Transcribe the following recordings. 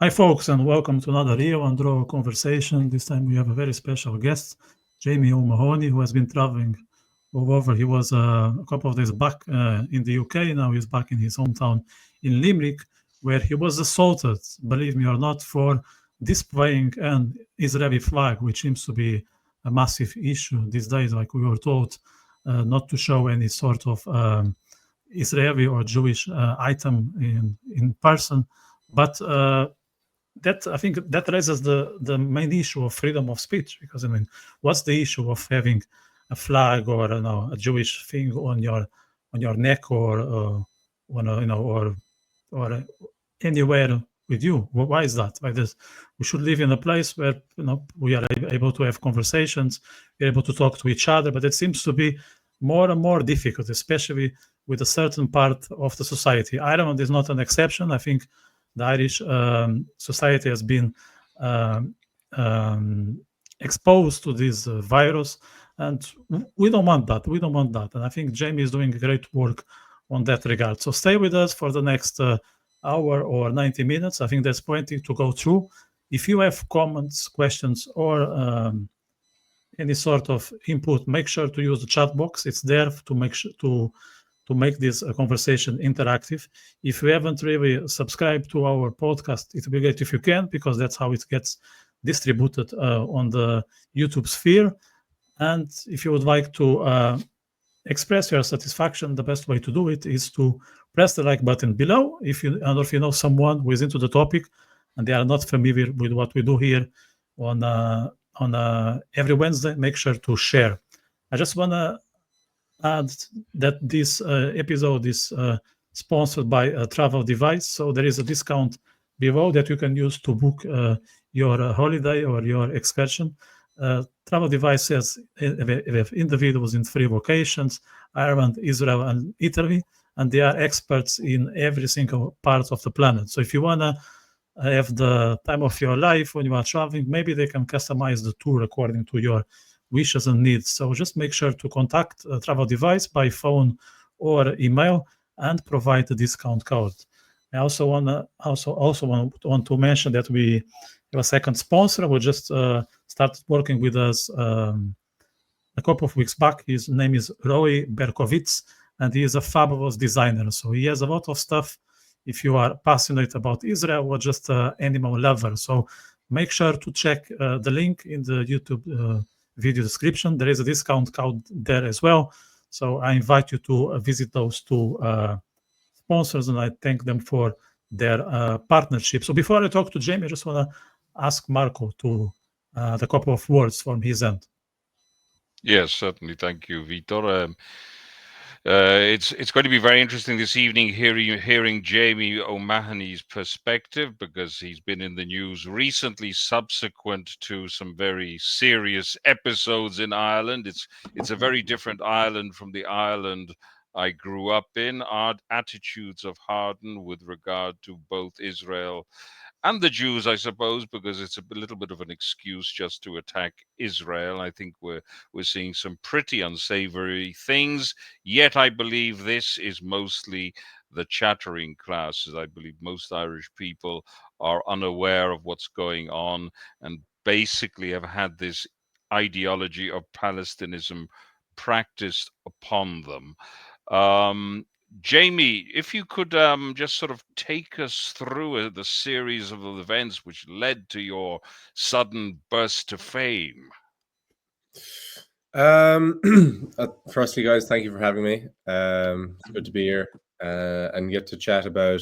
Hi, folks, and welcome to another Rio and Draw conversation. This time we have a very special guest, Jamie O'Mahony, who has been traveling all over. He was a couple of days back in the UK. Now he's back in his hometown in Limerick, where he was assaulted, believe me or not, for displaying an Israeli flag, which seems to be a massive issue these days. Like we were told not to show any sort of Israeli or Jewish item in person. But that I think that raises the main issue of freedom of speech, because I mean, what's the issue of having a flag or a Jewish thing on your neck or on a, or anywhere with you? Why is that? Why this? We should live in a place where we are able to have conversations, we're able to talk to each other, but it seems to be more and more difficult, especially with a certain part of the society. Ireland is not an exception. I think the Irish society has been um, um, exposed to this virus, and we don't want that. We don't want that. And I think Jamie is doing great work on that regard. So stay with us for the next hour or 90 minutes. I think there's plenty to go through. If you have comments, questions, or any sort of input, make sure to use the chat box. It's there to make sure to make this conversation interactive. If you haven't really subscribed to our podcast, it would be great if you can, because that's how it gets distributed on the YouTube sphere. And if you would like to express your satisfaction, the best way to do it is to press the like button below. If you know someone who is into the topic and they are not familiar with what we do here on every Wednesday, make sure to share. I just want to add that this episode is sponsored by a travel device, so there is a discount below that you can use to book your holiday or your excursion. Travel devices have individuals in 3 locations: Ireland, Israel, and Italy, and they are experts in every single part of the planet. So if you want to have the time of your life when you are traveling, maybe they can customize the tour according to your wishes and needs. So just make sure to contact a travel device by phone or email and provide the discount code. I also want to mention that we have a second sponsor who just started working with us a couple of weeks back. His name is Roy Berkowitz, and he is a fabulous designer. So he has a lot of stuff if you are passionate about Israel or just an animal lover. So make sure to check the link in the YouTube video description. There is a discount code there as well. So I invite you to visit those 2 sponsors, and I thank them for their partnership. So before I talk to Jamie, I just want to ask Marco to a couple of words from his end. Yes, certainly. Thank you, Vitor. It's going to be very interesting this evening hearing Jamie O'Mahony's perspective, because he's been in the news recently subsequent to some very serious episodes in Ireland. It's a very different Ireland from the Ireland I grew up in. Our attitudes have hardened with regard to both Israel and the Jews, I suppose, because it's a little bit of an excuse just to attack Israel. I think we're seeing some pretty unsavory things. Yet I believe this is mostly the chattering classes. I believe most Irish people are unaware of what's going on and basically have had this ideology of Palestinism practiced upon them. Jamie, if you could just sort of take us through the series of events which led to your sudden burst to fame. Firstly, guys, thank you for having me. It's good to be here and get to chat about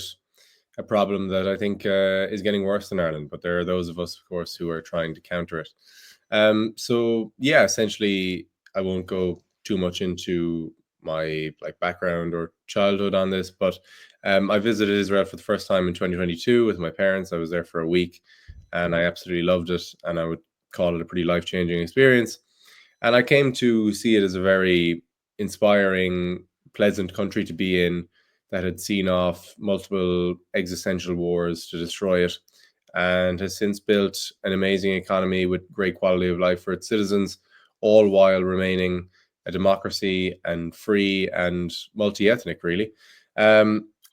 a problem that I think is getting worse in Ireland, but there are those of us, of course, who are trying to counter it. So yeah, essentially, I won't go too much into my background or childhood on this, but I visited Israel for the first time in 2022 with my parents. I was there for a week, and I absolutely loved it, and I would call it a pretty life-changing experience. And I came to see it as a very inspiring, pleasant country to be in that had seen off multiple existential wars to destroy it, and has since built an amazing economy with great quality of life for its citizens, all while remaining a democracy and free and multi-ethnic, really.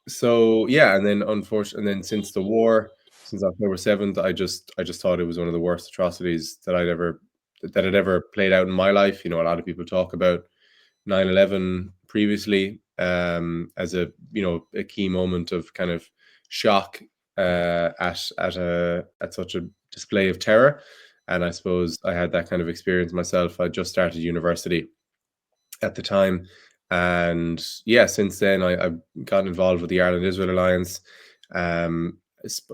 So yeah, and then unfortunately, and then since the war, since October 7th. I just thought it was one of the worst atrocities that had ever played out in my life. You know, a lot of people talk about 9/11 previously as a key moment of kind of shock at such a display of terror. And I suppose I had that kind of experience myself. I just started university at the time, and yeah, since then I've gotten involved with the Ireland-Israel Alliance.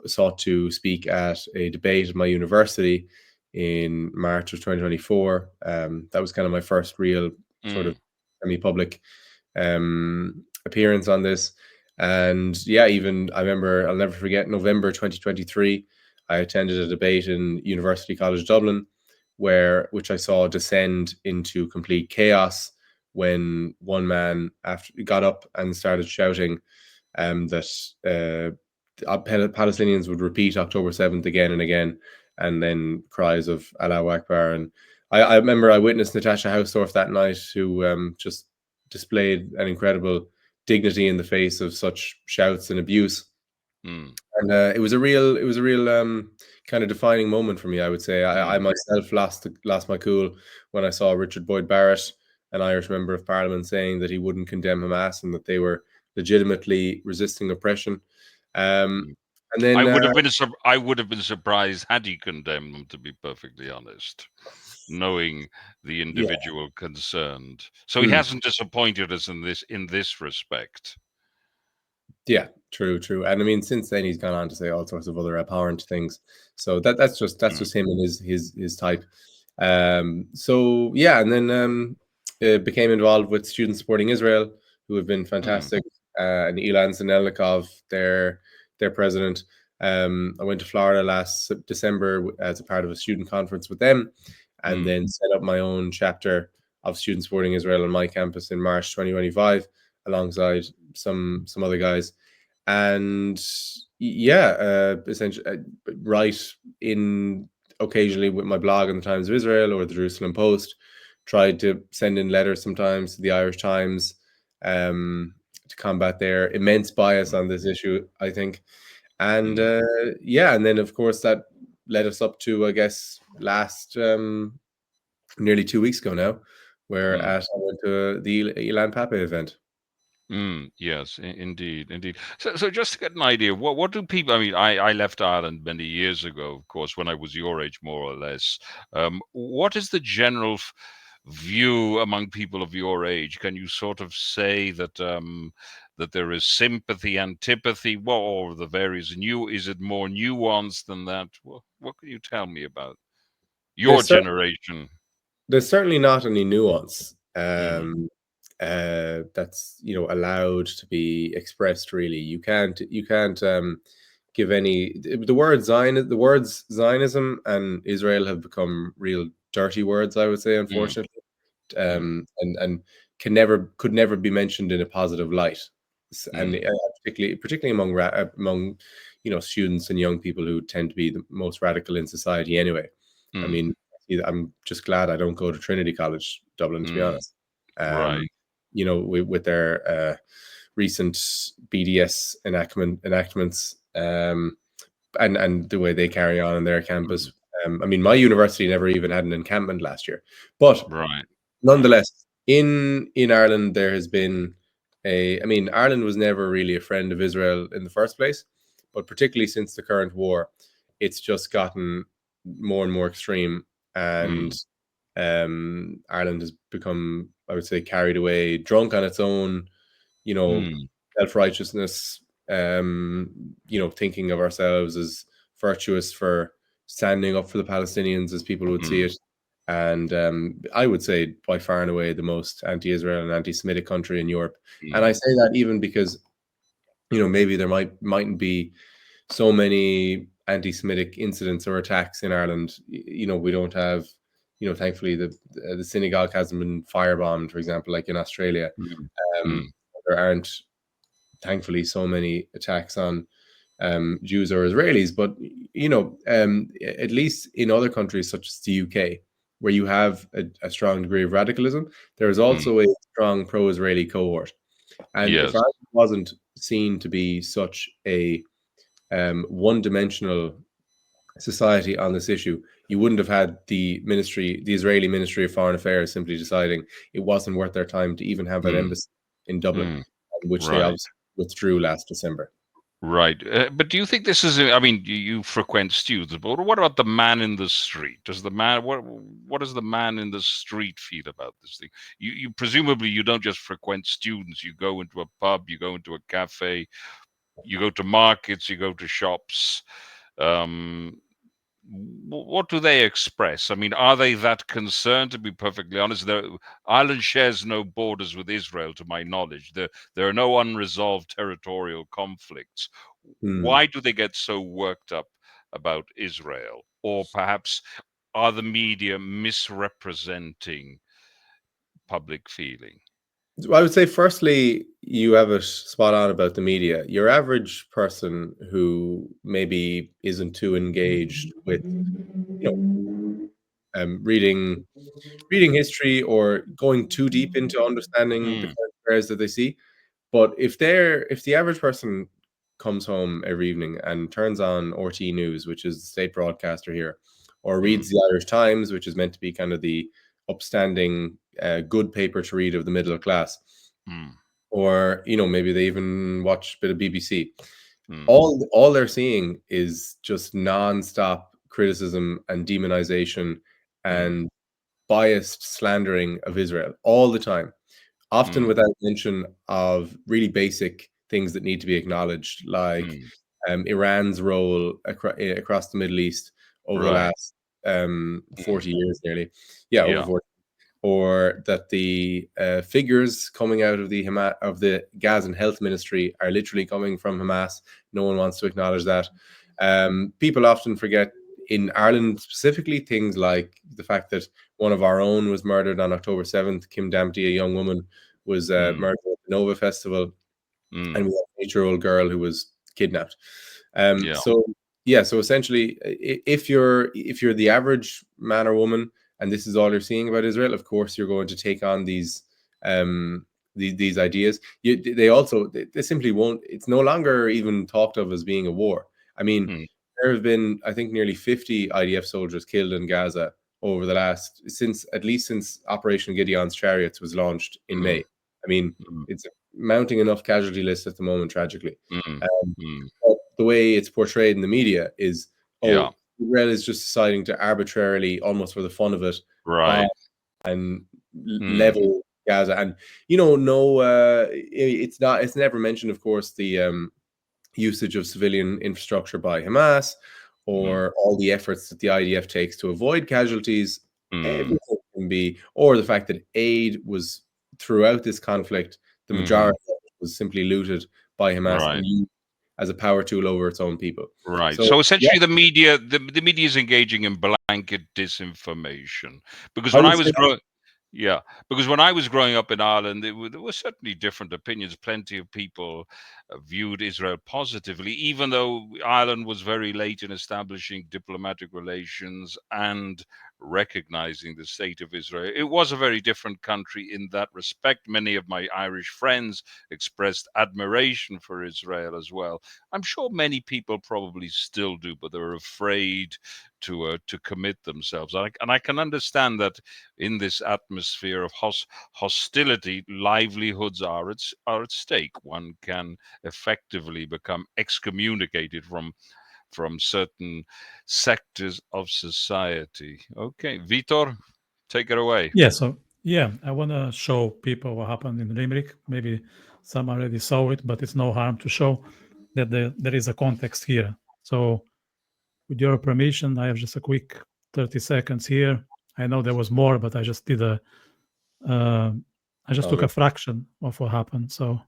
Sought to speak at a debate at my university in March of 2024. That was kind of my first real sort of semi-public appearance on this. And yeah, even I remember, I'll never forget, November 2023, I attended a debate in University College Dublin, which I saw descend into complete chaos when one man got up and started shouting that Palestinians would repeat October 7th again and again, and then cries of Allahu Akbar. And I remember I witnessed Natasha Hausdorff that night, who just displayed an incredible dignity in the face of such shouts and abuse. And it was a real kind of defining moment for me, I would say. I myself lost my cool when I saw Richard Boyd Barrett, an Irish member of Parliament, saying that he wouldn't condemn Hamas and that they were legitimately resisting oppression. And then I would have been surprised had he condemned them, to be perfectly honest, knowing the individual concerned. So he hasn't disappointed us in this respect. Yeah, true. And I mean, since then he's gone on to say all sorts of other abhorrent things. So that's just him and his type. So yeah, and then became involved with Students Supporting Israel, who have been fantastic. And Ilan Zanelnikov, their president. I went to Florida last December as a part of a student conference with them, and then set up my own chapter of Students Supporting Israel on my campus in March 2025, alongside some other guys. And yeah, essentially write in occasionally with my blog on the Times of Israel or the Jerusalem Post. Tried to send in letters sometimes to the Irish Times to combat their immense bias on this issue, I think. And yeah, and then of course that led us up to, I guess, last nearly 2 weeks ago now, where I went to the Ilan Pape event. Yes, indeed. So just to get an idea, what do people? I mean, I left Ireland many years ago, of course, when I was your age, more or less. What is the general view among people of your age? Can you sort of say that that there is sympathy, antipathy, or the various is it more nuanced than that? What can you tell me about your generation? There's certainly not any nuance that's allowed to be expressed. Really, you can't give any. The words Zionism and Israel have become real dirty words, I would say, unfortunately, and could never be mentioned in a positive light. And particularly among students and young people who tend to be the most radical in society anyway. I mean, I'm just glad I don't go to Trinity College Dublin, to be honest. Right. With their recent BDS enactments and the way they carry on their campus. I mean, my university never even had an encampment last year, but nonetheless, in Ireland there has been Ireland was never really a friend of Israel in the first place, but particularly since the current war, it's just gotten more and more extreme, and Ireland has become, I would say, carried away, drunk on its own, self-righteousness, thinking of ourselves as virtuous for standing up for the Palestinians, as people would see it. And I would say by far and away the most anti-Israel and anti-Semitic country in Europe. And I say that even because, maybe there mightn't be so many anti-Semitic incidents or attacks in Ireland. We don't have, thankfully the synagogue hasn't been firebombed, for example, like in Australia. There aren't, thankfully, so many attacks on Jews or Israelis, but at least in other countries such as the UK, where you have a strong degree of radicalism, there is also a strong pro-Israeli cohort. And if Ireland wasn't seen to be such a one-dimensional society on this issue, you wouldn't have had the Israeli Ministry of Foreign Affairs simply deciding it wasn't worth their time to even have that embassy in Dublin, which they Right. obviously withdrew last December. Right. But do you think this is, I mean, you frequent students, but what about the man in the street? Does the man, what does the man in the street feel about this thing? You presumably you don't just frequent students, you go into a pub, you go into a cafe, you go to markets, you go to shops. What do they express? I mean, are they that concerned? To be perfectly honest, Ireland shares no borders with Israel, to my knowledge. There are no unresolved territorial conflicts. Why do they get so worked up about Israel? Or perhaps are the media misrepresenting public feeling? I would say, firstly, you have it spot on about the media. Your average person who maybe isn't too engaged with, reading history or going too deep into understanding the current affairs that they see. But if the average person comes home every evening and turns on RT News, which is the state broadcaster here, or reads the Irish Times, which is meant to be kind of the upstanding, good paper to read of the middle class, or maybe they even watch a bit of BBC. All they're seeing is just non-stop criticism and demonization and biased slandering of Israel all the time, often without mention of really basic things that need to be acknowledged, like Iran's role across the Middle East over the last 40 years nearly. Over 40. Or that the figures coming out of the Gazan Health Ministry are literally coming from Hamas. No one wants to acknowledge that. People often forget, in Ireland specifically, things like the fact that one of our own was murdered on October 7th. Kim Dampty, a young woman, was murdered at the Nova Festival, and we had an 8-year-old girl who was kidnapped. So essentially, if you're the average man or woman, and this is all you're seeing about Israel, of course you're going to take on these ideas. They simply won't. It's no longer even talked of as being a war. I mean, there have been, I think, nearly 50 IDF soldiers killed in Gaza over the at least since Operation Gideon's Chariots was launched in May. I mean, it's mounting enough casualty list at the moment, tragically. But the way it's portrayed in the media is, Israel is just deciding to arbitrarily, almost for the fun of it, bomb and level Gaza. And it's never mentioned, of course, the usage of civilian infrastructure by Hamas, or all the efforts that the IDF takes to avoid casualties. Everything can be, or the fact that aid was, throughout this conflict, the majority of it was simply looted by Hamas and used as a power tool over its own people. Right. So essentially, the media is engaging in blanket disinformation. Because when I was growing up in Ireland, there were certainly different opinions. Plenty of people viewed Israel positively, even though Ireland was very late in establishing diplomatic relations and recognizing the state of Israel. It was a very different country in that respect. Many of my Irish friends expressed admiration for Israel as well. I'm sure many people probably still do, but they're afraid to commit themselves. And I can understand that in this atmosphere of hostility, livelihoods are at stake. One can effectively become excommunicated from certain sectors of society. Okay, Vitor, take it away. I want to show people what happened in Limerick. Maybe some already saw it, but it's no harm to show that there is a context here. So with your permission, I have just a quick 30 seconds here. I know there was more, but I just did I just took a fraction of what happened. So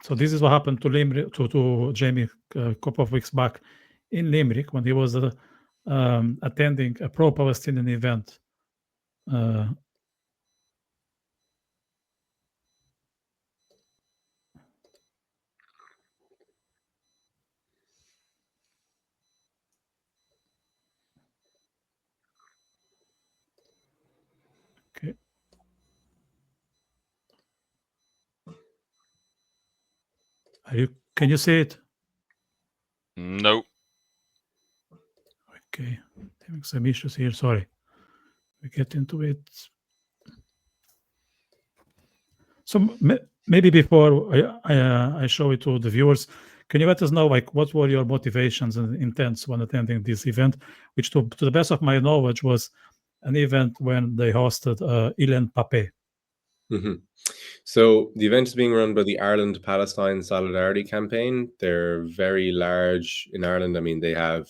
this is what happened to Limerick, to Jamie a couple of weeks back in Limerick, when he was attending a pro-Palestinian event. Okay. Can you see it? No. Okay, having some issues here. Sorry. We get into it. So maybe before I show it to the viewers, can you let us know like what were your motivations and intents when attending this event, which to the best of my knowledge was an event when they hosted Ilan Pape. So the event is being run by the Ireland-Palestine Solidarity Campaign. They're very large in Ireland. I mean, they have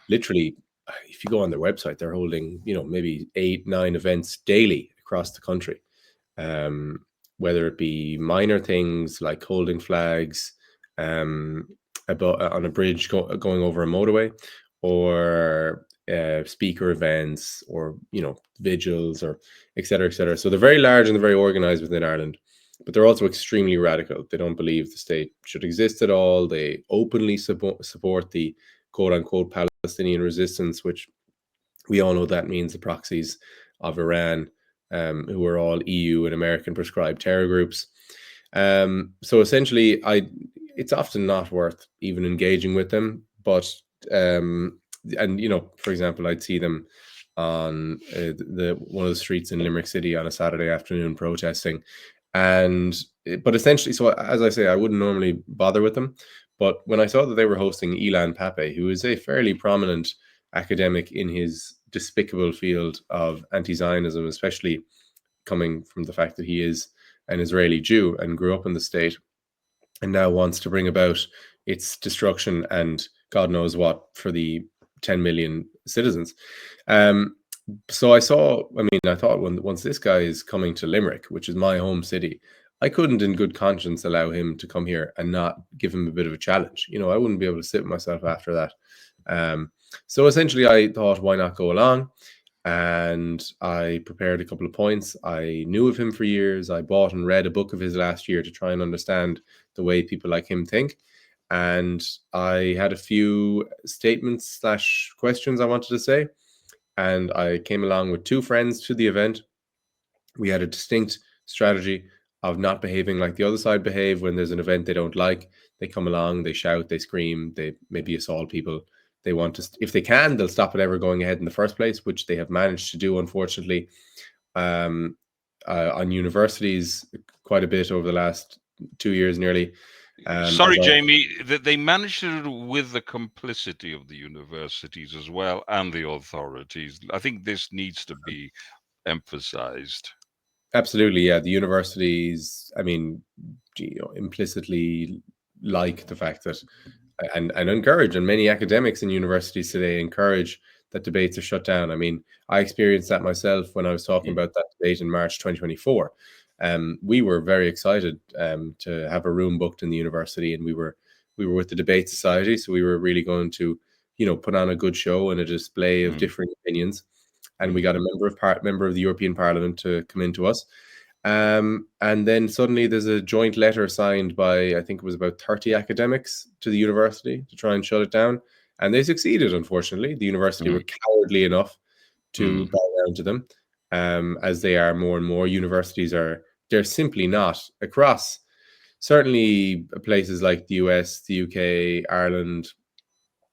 literally, if you go on their website, they're holding, maybe 8-9 events daily across the country. Whether it be minor things like holding flags on a bridge going over a motorway, or speaker events, or vigils, or etc., etc. So they're very large and they're very organized within Ireland, but they're also extremely radical. They don't believe the state should exist at all. They openly support the quote-unquote Palestinian resistance, which we all know that means the proxies of Iran, who are all EU and American prescribed terror groups. So essentially, it's often not worth even engaging with them. But for example, I'd see them on one of the streets in Limerick City on a Saturday afternoon protesting, but essentially, so as I say, I wouldn't normally bother with them. But when I saw that they were hosting Ilan Pape, who is a fairly prominent academic in his despicable field of anti-Zionism, especially coming from the fact that he is an Israeli Jew and grew up in the state, and now wants to bring about its destruction and God knows what for the 10 million citizens. So I thought, once this guy is coming to Limerick, which is my home city, I couldn't in good conscience allow him to come here and not give him a bit of a challenge. I wouldn't be able to sit with myself after that. So essentially I thought, why not go along? And I prepared a couple of points. I knew of him for years. I bought and read a book of his last year to try and understand the way people like him think. And I had a few statements / questions I wanted to say. And I came along with 2 friends to the event. We had a distinct strategy of not behaving like the other side behave when there's an event they don't like. They come along, they shout, they scream, they maybe assault people. They want to, if they can, they'll stop it ever going ahead in the first place, which they have managed to do, unfortunately, on universities quite a bit over the last 2 years nearly. Sorry, Jamie, that they managed to do with the complicity of the universities as well and the authorities. I think this needs to be emphasized. Absolutely, yeah. The universities, implicitly like the fact that, and encourage, and many academics in universities today encourage that debates are shut down. I experienced that myself when I was talking about that debate in March 2024. We were very excited to have a room booked in the university, and we were with the Debate Society, so we were really going to, put on a good show and a display of differing opinions. And we got a member of the European Parliament to come into us. And then suddenly there's a joint letter signed by, I think it was about 30 academics to the university to try and shut it down. And they succeeded, unfortunately. The university were cowardly enough to bow down to them, as they are more and more. Universities they're simply not across, certainly places like the US, the UK, Ireland,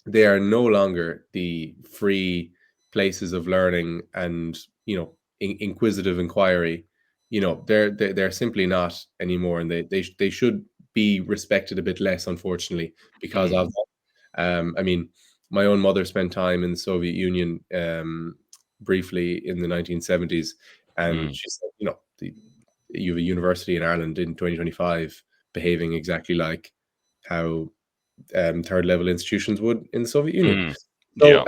they are no longer the free places of learning and inquisitive inquiry. They're simply not anymore, and they should be respected a bit less, unfortunately, because of that. My own mother spent time in the Soviet Union briefly in the 1970s, and she said, you have a university in Ireland in 2025 behaving exactly like how third level institutions would in the Soviet Union. So,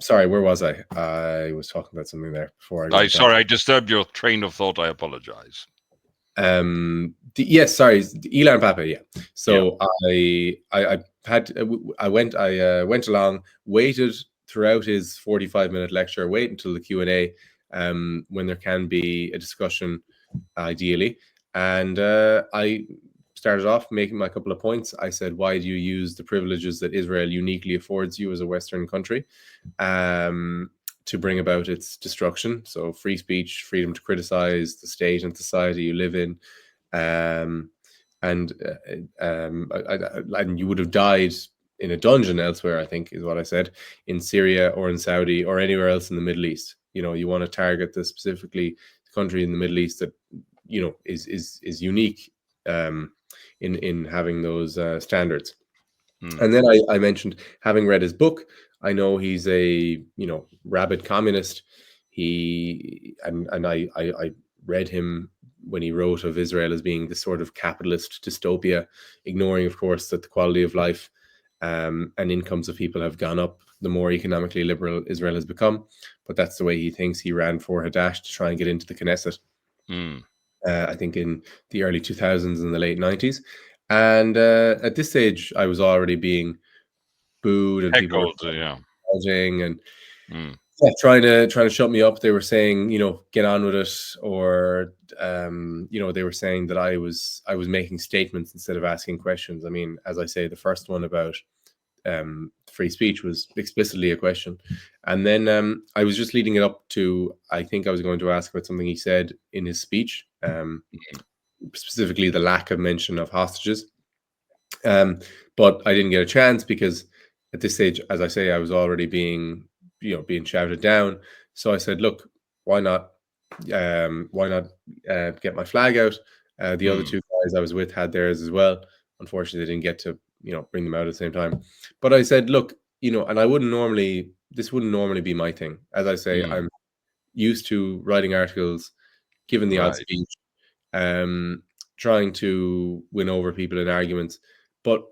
sorry, where was I? I was talking about something there before I disturbed your train of thought. I apologize. Yes, sorry, Ilan Pape. Yeah. So I went along, waited throughout his 45-minute lecture, wait until the Q&A, when there can be a discussion, ideally, and I started off making my couple of points. I said, why do you use the privileges that Israel uniquely affords you as a Western country to bring about its destruction? So free speech, freedom to criticize the state and society you live in, and and you would have died in a dungeon elsewhere, I think is what I said, in Syria or in Saudi or anywhere else in the Middle East. You know, you want to target the specifically country in the Middle East that, you know, is unique in having those standards. And then I mentioned, having read his book, I know he's a, you know, rabid communist. I read him when he wrote of Israel as being this sort of capitalist dystopia, ignoring, of course, that the quality of life and incomes of people have gone up the more economically liberal Israel has become. But that's the way he thinks. He ran for Hadash to try and get into the Knesset, I think in the early 2000s and the late 90s. And at this stage, I was already being booed and people were judging and trying to shut me up. They were saying, you know, get on with it, or you know, they were saying that I was making statements instead of asking questions. I mean, as I say, the first one about free speech was explicitly a question, and then I was just leading it up to, I think I was going to ask about something he said in his speech, specifically the lack of mention of hostages, but I didn't get a chance because at this stage, as I say, I was already being shouted down. So I said, look, why not get my flag out? The other two guys I was with had theirs as well. Unfortunately, they didn't get to, you know, bring them out at the same time. But I said, look, you know, and this wouldn't normally be my thing. As I say, I'm used to writing articles, giving the odd speech, trying to win over people in arguments. But,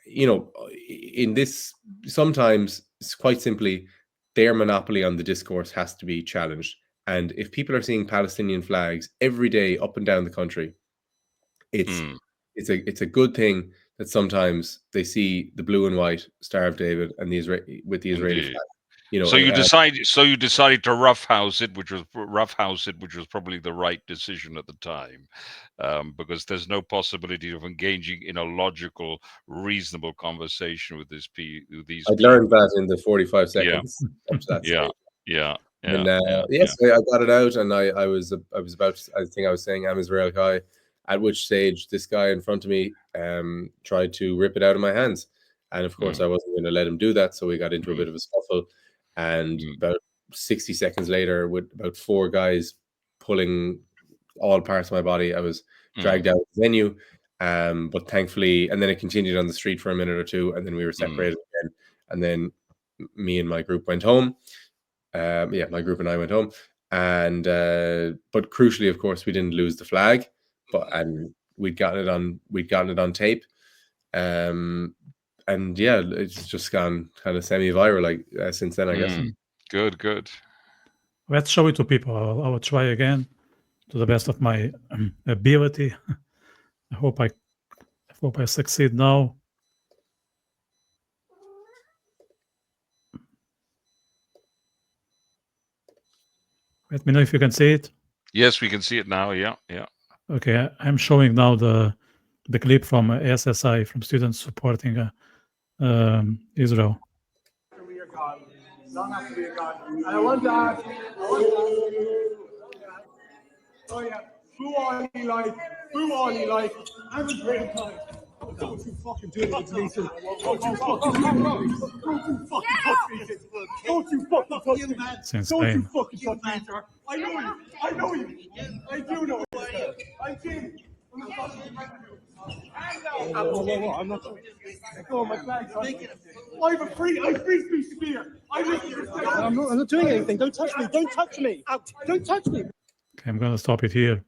you know, in this, sometimes it's quite simply, their monopoly on the discourse has to be challenged. And if people are seeing Palestinian flags every day up and down the country, it's a good thing that sometimes they see the blue and white Star of David and the Israeli flag. You know, so you decided to roughhouse it, which was probably the right decision at the time, because there's no possibility of engaging in a logical, reasonable conversation with these people. I'd learned that in the 45 seconds up to that stage. Yes, I got it out, and I was about to, I think I was saying, I'm Israel Kai, at which stage this guy in front of me tried to rip it out of my hands. And of course, I wasn't going to let him do that. So we got into a bit of a scuffle. And about 60 seconds later, with about 4 guys pulling all parts of my body, I was dragged out of the venue. But thankfully, and then it continued on the street for a minute or two, and then we were separated again. And then me and my group went home. My group and I went home. And but crucially, of course, we didn't lose the flag, and we'd gotten it on tape. And yeah, it's just gone kind of semi-viral since then, I guess. Good. Let's show it to people. I will try again to the best of my ability. I hope I succeed now. Let me know if you can see it. Yes, we can see it now. Yeah. Okay, I'm showing now the clip from SSI, from students supporting Israel. Long after we are gone. And I want to ask, who all you like, I'm a great guy. Don't you fucking do it, Jason. Don't you fucking touch me. Don't you fucking touch me. Don't you fucking touch me, sir. I know you. I do know you. I'm Jim. I'm not sure. Go on, my flag. I have free speech spear. I'm not doing anything. Don't touch me. Don't touch me. Don't touch me. Okay, I'm going to stop it here.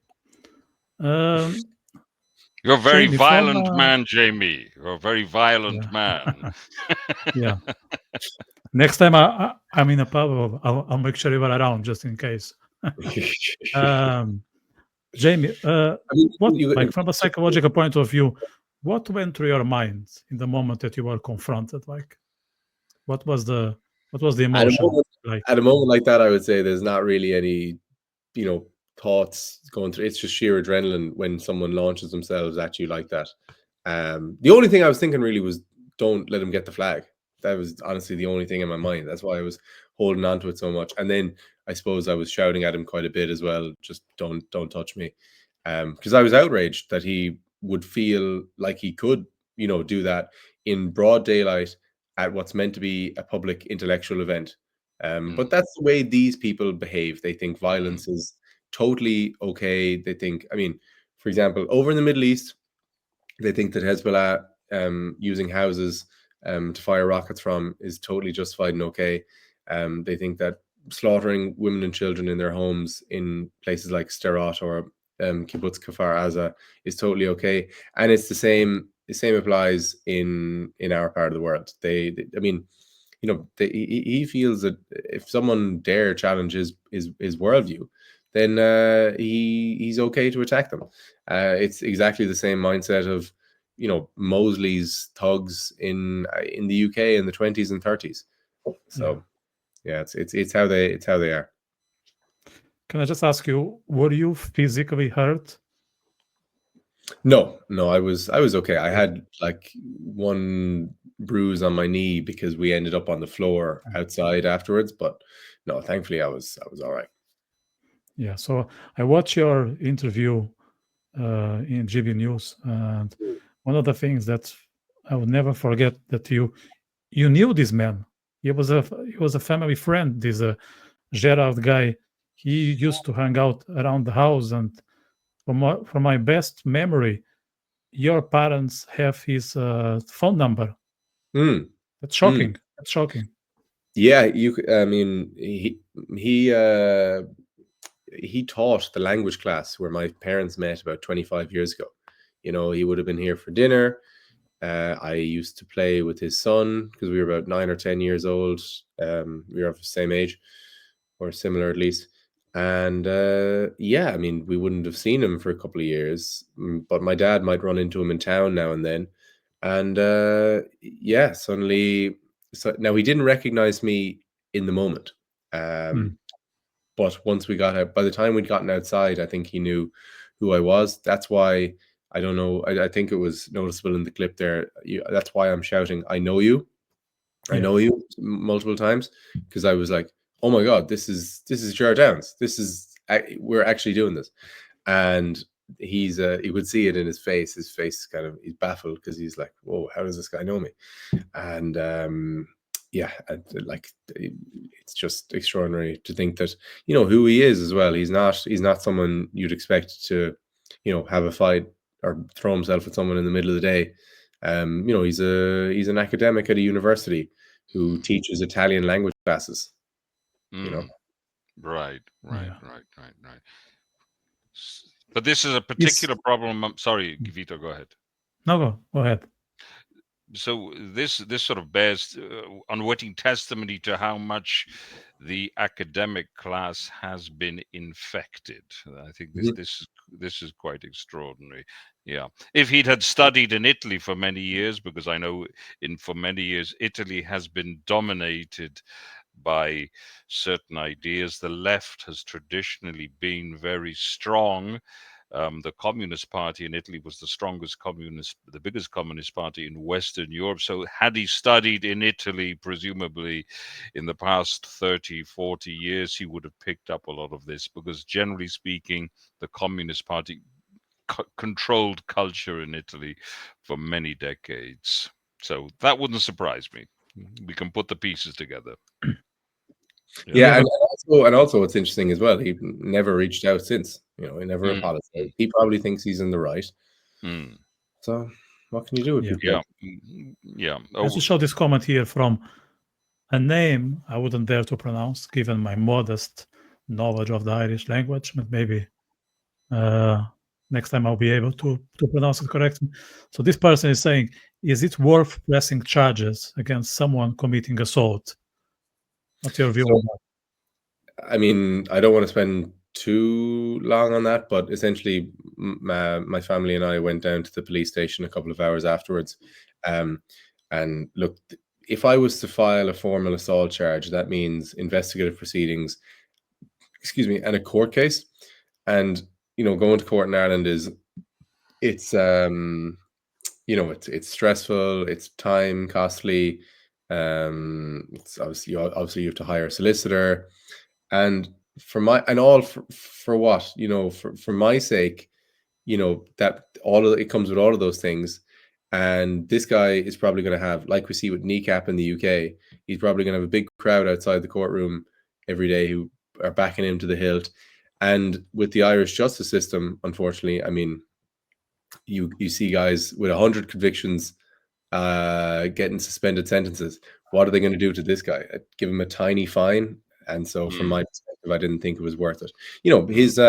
You're a very violent man, Jamie. You're a very violent man. Yeah. Next time I'm in a pub, I'll make sure you're around just in case. Jamie, from a psychological point of view, what went through your mind in the moment that you were confronted? Like, what was the emotion? At a moment like that, I would say there's not really any, thoughts going through. It's just sheer adrenaline when someone launches themselves at you like that. The only thing I was thinking really was, don't let him get the flag. That was honestly the only thing in my mind. That's why I was holding on to it so much. And then I suppose I was shouting at him quite a bit as well. Just don't touch me. Because I was outraged that he would feel like he could, do that in broad daylight at what's meant to be a public intellectual event. But that's the way these people behave. They think violence is totally okay. They think, I mean, for example, over in the Middle East, they think that Hezbollah using houses to fire rockets from is totally justified and okay. They think that slaughtering women and children in their homes in places like Sderot or Kibbutz Kfar Aza is totally okay. And it's the same. The same applies in our part of the world. I mean, he feels that if someone dare challenge his worldview, then he's okay to attack them. It's exactly the same mindset of Mosley's thugs in the UK in the 20s and 30s. So yeah, it's how they are. Can I just ask you, were you physically hurt? No, I was okay. I had like one bruise on my knee because we ended up on the floor outside afterwards, but no, thankfully I was all right. Yeah, so I watched your interview in GB News, and one of the things that I will never forget that you knew this man. He was a family friend. This Gerard guy. He used to hang out around the house, and from my best memory, your parents have his phone number. That's shocking. That's shocking. Yeah, I mean, he taught the language class where my parents met about 25 years ago. He would have been here for dinner. I used to play with his son because we were about 9 or 10 years old. We were of the same age, or similar at least. And yeah, I mean, we wouldn't have seen him for a couple of years, but my dad might run into him in town now and then. And yeah, suddenly, now he didn't recognize me in the moment. But once we got out, by the time we'd gotten outside, I think he knew who I was. That's why, I don't know, I think it was noticeable in the clip there. That's why I'm shouting, "I know you." I know you multiple times, because I was like, "Oh my God, this is Jared Downs. We're actually doing this." And you could see it in his face. His face he's baffled because he's like, "Whoa, how does this guy know me?" And yeah, like it's just extraordinary to think that who he is as well. He's not someone you'd expect to have a fight or throw himself at someone in the middle of the day. He's an academic at a university who teaches Italian language classes. Right. But this is a particular problem. I'm sorry, Vito, go ahead. No, go ahead. So this sort of bears unwitting testimony to how much the academic class has been infected. I think this is quite extraordinary. Yeah, if he'd had studied in Italy for many years, because I know for many years Italy has been dominated by certain ideas. The left has traditionally been very strong. The Communist Party in Italy was the biggest communist party in Western Europe. So had he studied in Italy, presumably in the past 30, 40 years, he would have picked up a lot of this, because generally speaking, the Communist Party controlled culture in Italy for many decades. So that wouldn't surprise me. We can put the pieces together. Yeah, and also what's interesting as well, he never reached out since. He never apologized. He probably thinks he's in the right. So what can you do with people? Yeah. I just saw this comment here from a name I wouldn't dare to pronounce, given my modest knowledge of the Irish language, but maybe next time I'll be able to pronounce it correctly. So this person is saying, is it worth pressing charges against someone committing assault? What's your view on that? I mean, I don't want to spend too long on that, but essentially my family and I went down to the police station a couple of hours afterwards. And look, if I was to file a formal assault charge, that means investigative proceedings, and a court case. And going to court in Ireland it's stressful, it's time costly. It's obviously you have to hire a solicitor, and for what, for my sake, that it comes with all of those things. And this guy is probably going to have, like we see with Kneecap in the UK, he's probably going to have a big crowd outside the courtroom every day who are backing him to the hilt. And with the Irish justice system, unfortunately, I mean, you see guys with 100 convictions getting suspended sentences. What are they going to do to this guy? Give him a tiny fine? And so from my perspective, I didn't think it was worth it. His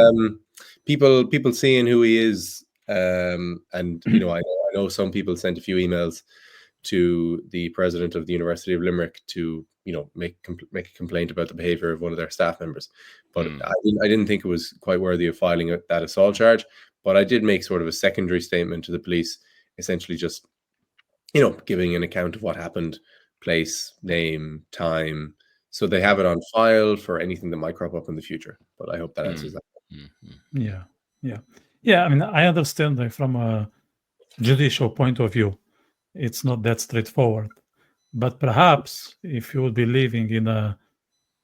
people seeing who he is, and I know some people sent a few emails to the president of the University of Limerick to make a complaint about the behavior of one of their staff members, but I didn't think it was quite worthy of filing that assault charge. But I did make sort of a secondary statement to the police, essentially just giving an account of what happened, place, name, time, so they have it on file for anything that might crop up in the future. But I hope that answers that. Yeah. I mean, I understand that from a judicial point of view, it's not that straightforward. But perhaps if you would be living in a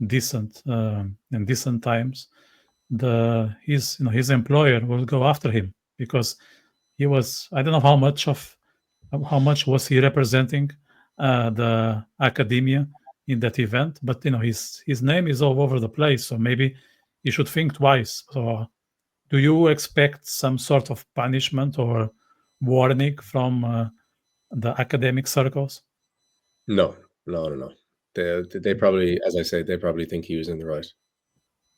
decent times, his employer will go after him, because he was, I don't know how much was he representing the academia in that event, but his name is all over the place, so maybe you should think twice. So do you expect some sort of punishment or warning from the academic circles? No. They probably, as I say, they probably think he was in the right,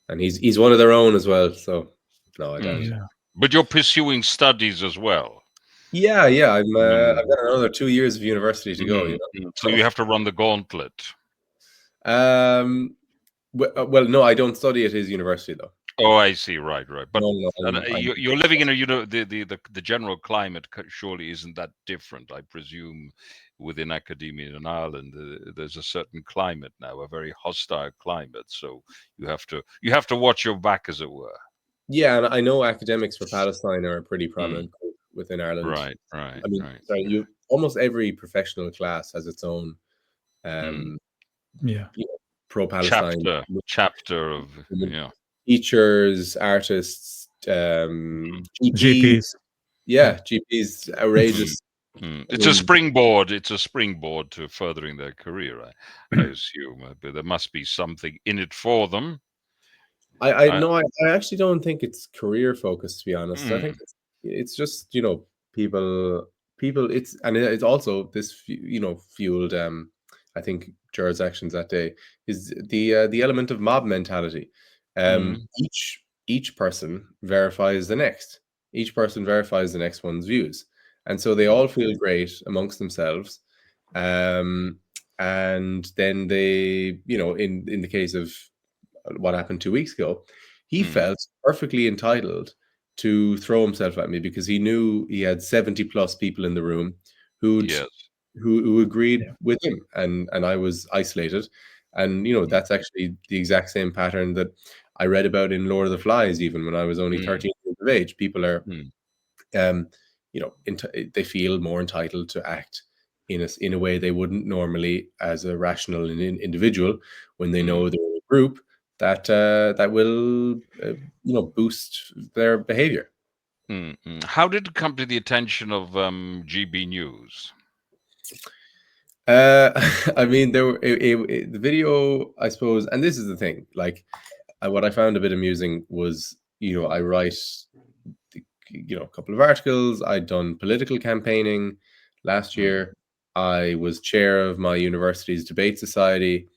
and he's one of their own as well. So no, I don't. Yeah. But you're pursuing studies as well. Yeah. I've got another 2 years of university to go. So you have to run the gauntlet. Well, no, I don't study at his university though. Oh, I see. Right. But No, you're living in the general climate surely isn't that different. I presume within academia in Ireland, there's a certain climate now, a very hostile climate. So you have to watch your back, as it were. Yeah, and I know academics for Palestine are a pretty prominent group within Ireland. Right. I mean, sorry, almost every professional class has its own pro-Palestine chapter of teachers, artists, GPs. GPs. GPs, outrageous. It's a springboard. It's a springboard to furthering their career, I assume. But there must be something in it for them. I actually don't think it's career focused, to be honest. I think it's just people. It's also this fueled. I think Jared's actions that day is the element of mob mentality. Each person verifies the next. Each person verifies the next one's views, and so they all feel great amongst themselves. And then they, in the case of what happened 2 weeks ago, he felt perfectly entitled to throw himself at me because he knew he had 70 plus people in the room who agreed with him, and I was isolated. And that's actually the exact same pattern that I read about in Lord of the Flies, even when I was only 13 years of age. People are they feel more entitled to act in a way they wouldn't normally as a rational individual when they know they're in a group that will boost their behavior. How did it come to the attention of GB News? I mean, the video, I suppose, and this is the thing. Like, what I found a bit amusing was, I write, a couple of articles. I'd done political campaigning last year. I was chair of my university's debate society.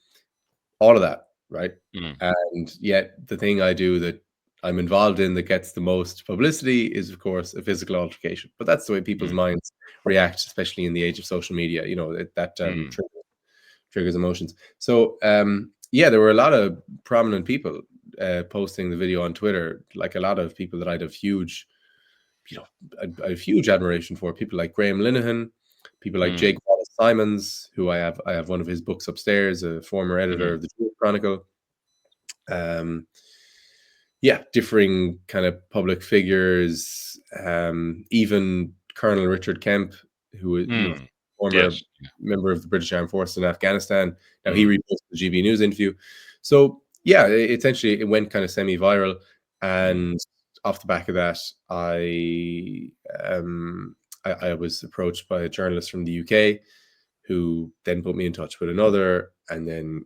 All of that. Right. And yet the thing I do that I'm involved in that gets the most publicity is, of course, a physical altercation. But that's the way people's minds react, especially in the age of social media. That triggers emotions. So, there were a lot of prominent people posting the video on Twitter, like a lot of people that I'd have huge admiration for. People like Graham Linehan, people like Jake Wallace-Simons, who I have one of his books upstairs, a former editor of the Jewish Chronicle. Differing kind of public figures, even Colonel Richard Kemp, who is former member of the British Armed Forces in Afghanistan. Now he reposted the GB News interview. So essentially it went kind of semi-viral, and off the back of that, I was approached by a journalist from the UK who then put me in touch with another, and then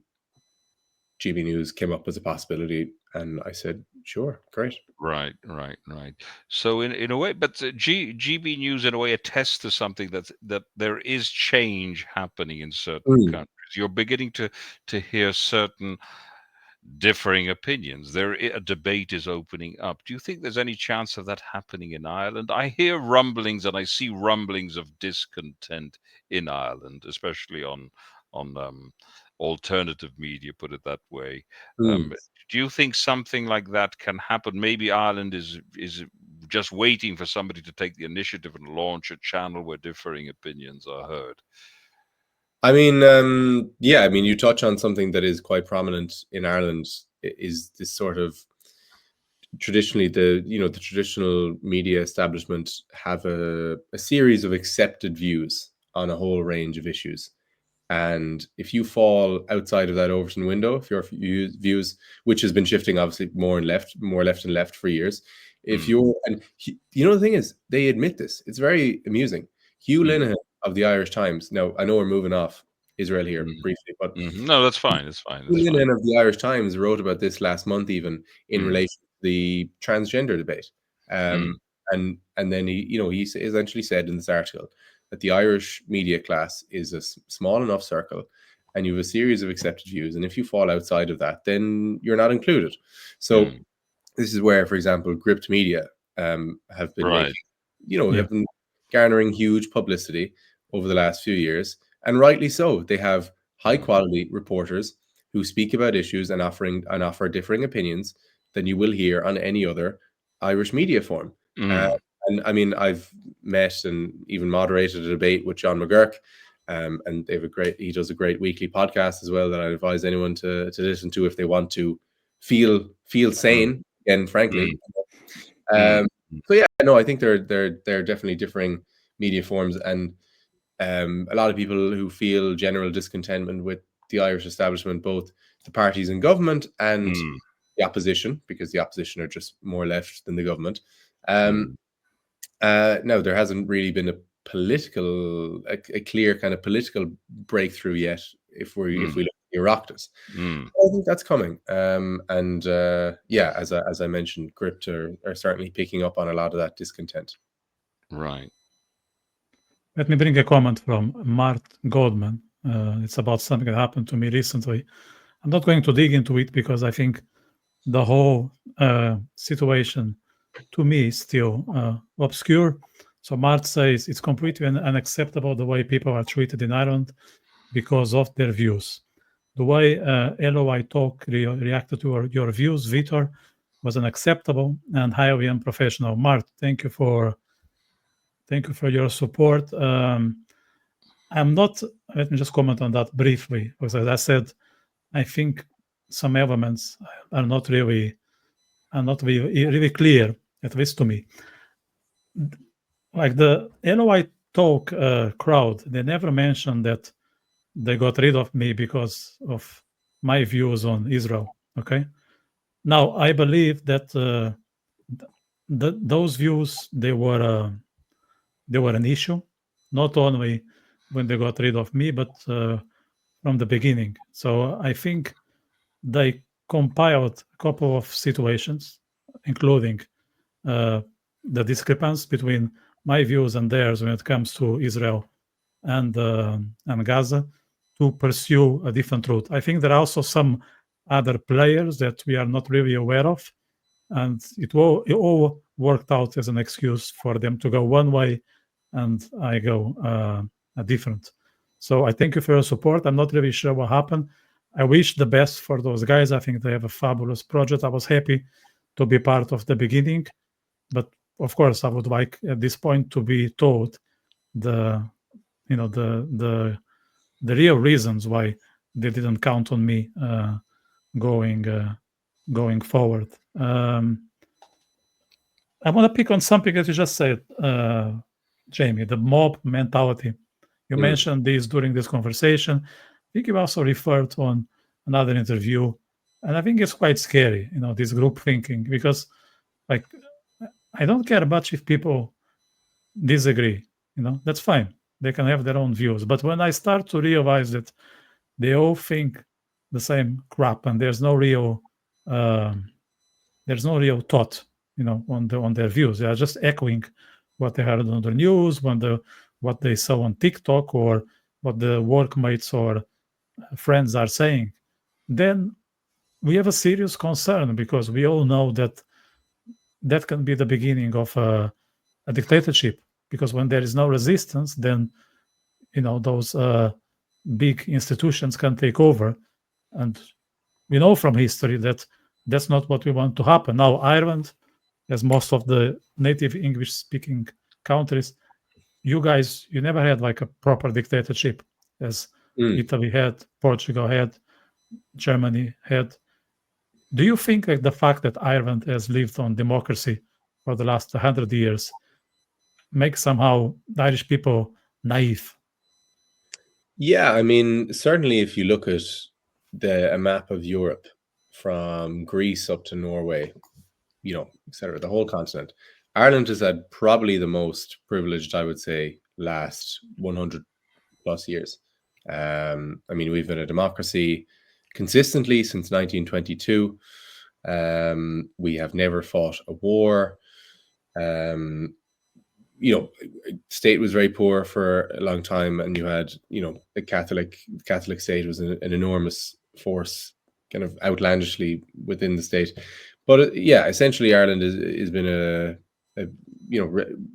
GB News came up as a possibility, and I said, sure, great. Right. So in a way, but GB News in a way attests to something that there is change happening in certain countries. You're beginning to hear certain differing opinions. A debate is opening up. Do you think there's any chance of that happening in Ireland? I hear rumblings, and I see rumblings of discontent in Ireland, especially on alternative media, put it that way. Do you think something like that can happen? Maybe Ireland is just waiting for somebody to take the initiative and launch a channel where differing opinions are heard. I mean, yeah, I mean, you touch on something that is quite prominent in Ireland, is this sort of traditionally the traditional media establishment have a series of accepted views on a whole range of issues. And if you fall outside of that Overton window, if your views, which has been shifting obviously more left and left for years, if you're, and the thing is, they admit this. It's very amusing. Hugh Linehan of the Irish Times. Now, I know we're moving off Israel here briefly, but no, that's fine. It's fine. Hugh Linehan of the Irish Times wrote about this last month, even in relation to the transgender debate. And then he essentially said in this article that the Irish media class is a small enough circle, and you have a series of accepted views, and if you fall outside of that, then you're not included. So this is where, for example, Gript Media have been making, have been garnering huge publicity over the last few years, and rightly so. They have high quality reporters who speak about issues and offer differing opinions than you will hear on any other Irish media form. And I mean, I've met and even moderated a debate with John McGurk, and he does a great weekly podcast as well that I advise anyone to listen to if they want to feel sane. And frankly, so yeah, no, I think they're definitely differing media forms, and a lot of people who feel general discontentment with the Irish establishment, both the parties in government and the opposition, because the opposition are just more left than the government. No, there hasn't really been a clear kind of political breakthrough yet. If we look at the Oireachtas, I think that's coming. Yeah, as I mentioned, Gript are certainly picking up on a lot of that discontent. Right. Let me bring a comment from Mart Goldman. It's about something that happened to me recently. I'm not going to dig into it because I think the whole situation to me is still obscure. So Mart says it's completely unacceptable the way people are treated in Ireland because of their views. The way LOI Talk reacted to your views, Vitor, was unacceptable and highly unprofessional. Mart, thank you for your support. Let me just comment on that briefly, because as I said, I think some elements are not really clear, at least to me. Like the LOI Talk crowd, they never mentioned that they got rid of me because of my views on Israel. Okay. Now I believe that those views they were an issue, not only when they got rid of me, but from the beginning. So I think they compiled a couple of situations, including the discrepancy between my views and theirs when it comes to Israel and Gaza, to pursue a different route. I think there are also some other players that we are not really aware of, and it all worked out as an excuse for them to go one way and I go a different. So I thank you for your support. I'm not really sure what happened. I wish the best for those guys. I think they have a fabulous project. I was happy to be part of the beginning, but of course I would like at this point to be told the real reasons why they didn't count on me going forward. I want to pick on something that you just said, Jamie, the mob mentality. You mentioned this during this conversation. I think you also referred on another interview, and I think it's quite scary, this group thinking, because like I don't care much if people disagree. That's fine. They can have their own views. But when I start to realize that they all think the same crap and there's no real thought, on their views. They are just echoing what they heard on the news, what they saw on TikTok, or what the workmates or friends are saying. Then we have a serious concern, because we all know that can be the beginning of a dictatorship. Because when there is no resistance, then those big institutions can take over, and we know from history that that's not what we want to happen. Now, Ireland, as most of the native English speaking countries, you never had like a proper dictatorship, as Italy had, Portugal had, Germany had. Do you think like the fact that Ireland has lived on democracy for the last 100 years makes somehow the Irish people naive? Yeah, I mean, certainly if you look at a map of Europe from Greece up to Norway, etc., the whole continent, Ireland has had probably the most privileged, I would say, last 100 plus years. I mean, we've been a democracy consistently since 1922. We have never fought a war. State was very poor for a long time, and you had, the Catholic state was an enormous force, kind of outlandishly within the state. But yeah, essentially Ireland has been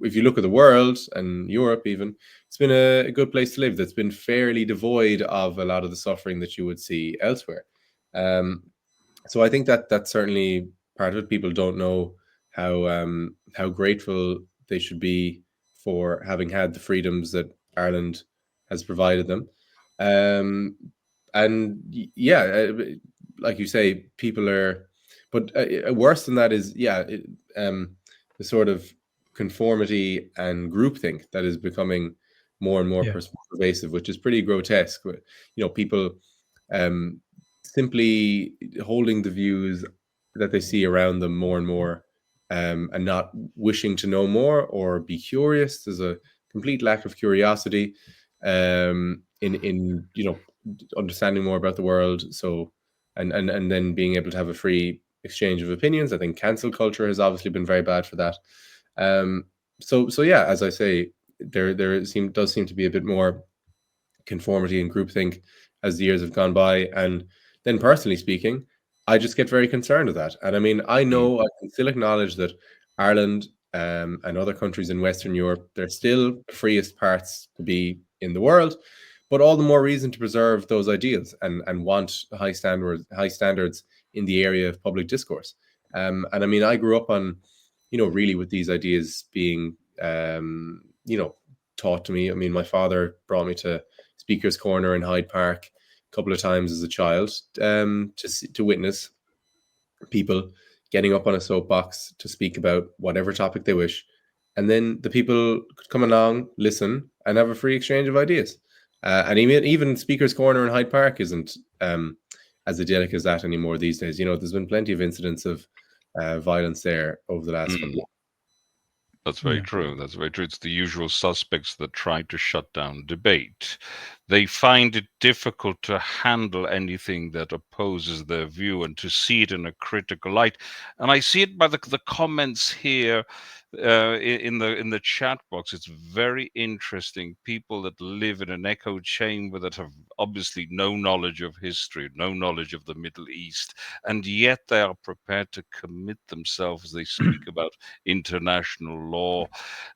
if you look at the world and Europe even, it's been a good place to live that's been fairly devoid of a lot of the suffering that you would see elsewhere. So I think that that's certainly part of it. People don't know how grateful they should be for having had the freedoms that Ireland has provided them. Like you say, people are, but worse than that is, the sort of conformity and groupthink that is becoming more and more pervasive, which is pretty grotesque. People simply holding the views that they see around them more and more, and not wishing to know more or be curious. There's a complete lack of curiosity in understanding more about the world. So and then being able to have a free exchange of opinions. I think cancel culture has obviously been very bad for that. So yeah, as I say, there does seem to be a bit more conformity and groupthink as the years have gone by. And then personally speaking, I just get very concerned with that. And I mean, I know I can still acknowledge that Ireland and other countries in Western Europe, they're still the freest parts to be in the world, but all the more reason to preserve those ideals and want high standards in the area of public discourse. And I mean, I grew up on, really with these ideas being, taught to me. I mean, my father brought me to Speaker's Corner in Hyde Park a couple of times as a child, to witness people getting up on a soapbox to speak about whatever topic they wish. And then the people could come along, listen, and have a free exchange of ideas. And even Speaker's Corner in Hyde Park isn't as idyllic as that anymore these days. There's been plenty of incidents of violence there over the last couple of years. That's very true. That's very true. It's the usual suspects that try to shut down debate. They find it difficult to handle anything that opposes their view and to see it in a critical light. And I see it by the comments here in the chat box. It's very interesting. People that live in an echo chamber that have obviously no knowledge of history, no knowledge of the Middle East, and yet they are prepared to commit themselves. They speak about international law,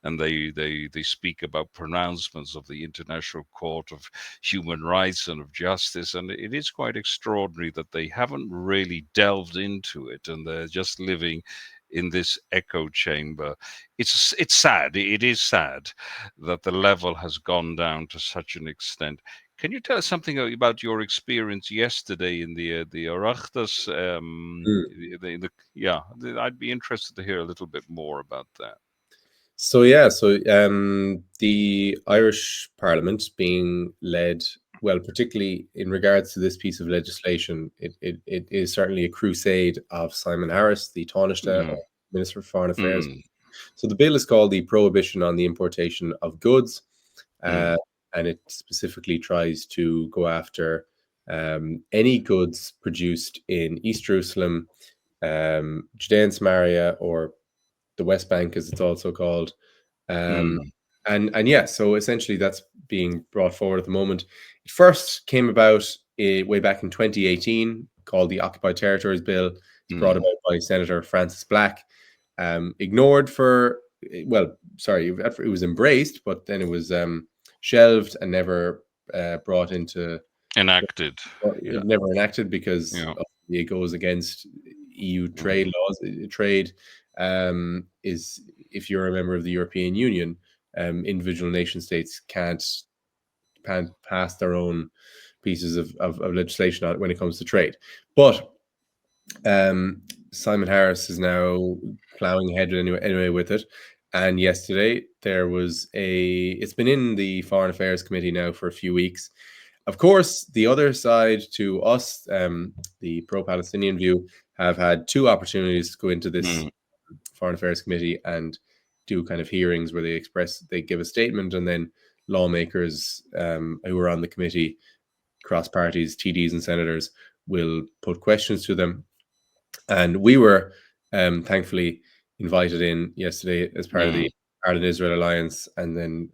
and they speak about pronouncements of the International Court of Human Rights and of Justice. And it is quite extraordinary that they haven't really delved into it, and they're just living in this echo chamber. It's sad. It is sad that the level has gone down to such an extent. Can you tell us something about your experience yesterday in the Oireachtas? I'd be interested to hear a little bit more about that. So the Irish Parliament being led, well, particularly in regards to this piece of legislation, it is certainly a crusade of Simon Harris, the Taoiseach, Minister for Foreign Affairs. So the bill is called the Prohibition on the Importation of Goods, and it specifically tries to go after any goods produced in East Jerusalem, Judea and Samaria, or the West Bank, as it's also called. And yeah, so essentially that's being brought forward at the moment. It first came about way back in 2018, called the Occupied Territories Bill. It's brought about by Senator Francis Black, ignored for, well, sorry, it was embraced, but then it was shelved and never brought into enacted. Never enacted because it goes against EU trade laws. Trade is, if you're a member of the European Union, individual nation states can't pass their own pieces of legislation on when it comes to trade. But Simon Harris is now plowing ahead anyway with it. And yesterday there was it's been in the Foreign Affairs Committee now for a few weeks. Of course, the other side to us, the pro-Palestinian view, have had two opportunities to go into this Foreign Affairs Committee and do kind of hearings where they give a statement, and then lawmakers who are on the committee, cross parties, TDs and senators, will put questions to them. And we were thankfully invited in yesterday as part of the Ireland-Israel Alliance, and then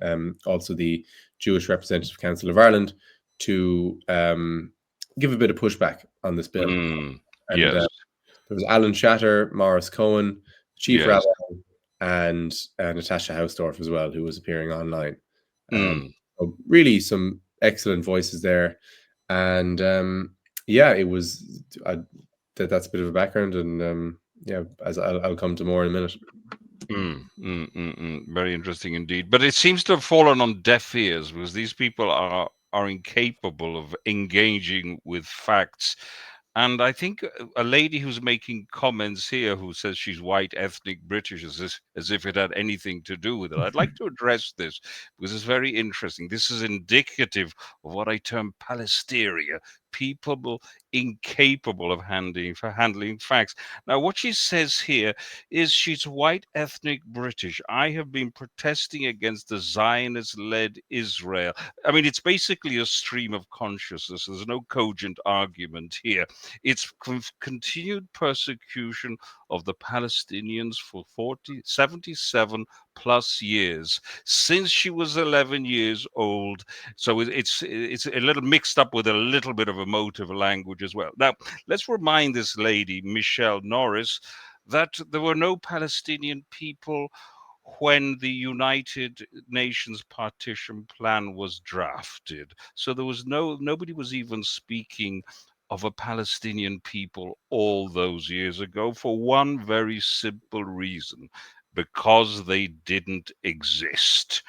also the Jewish Representative Council of Ireland, to give a bit of pushback on this bill. And there was Alan Shatter, Morris Cohen, Chief Rabbi, and Natasha Hausdorff as well, who was appearing online. So really some excellent voices there. And it was that's a bit of a background, and as I'll come to more in a minute. Very interesting indeed. But it seems to have fallen on deaf ears, because these people are incapable of engaging with facts. And I think a lady who's making comments here, who says she's white ethnic British, as if it had anything to do with it. I'd like to address this because it's very interesting. This is indicative of what I term Palisteria, people incapable of handling facts. Now, what she says here is she's white ethnic British. I have been protesting against the Zionist-led Israel. I mean, it's basically a stream of consciousness. There's no cogent argument here. It's continued persecution of the Palestinians for 77 plus years, since she was 11 years old. So it's a little mixed up with a little bit of emotive language as well. Now, let's remind this lady, Michelle Norris, that there were no Palestinian people when the United Nations partition plan was drafted. So there was nobody was even speaking of a Palestinian people all those years ago, for one very simple reason: because they didn't exist.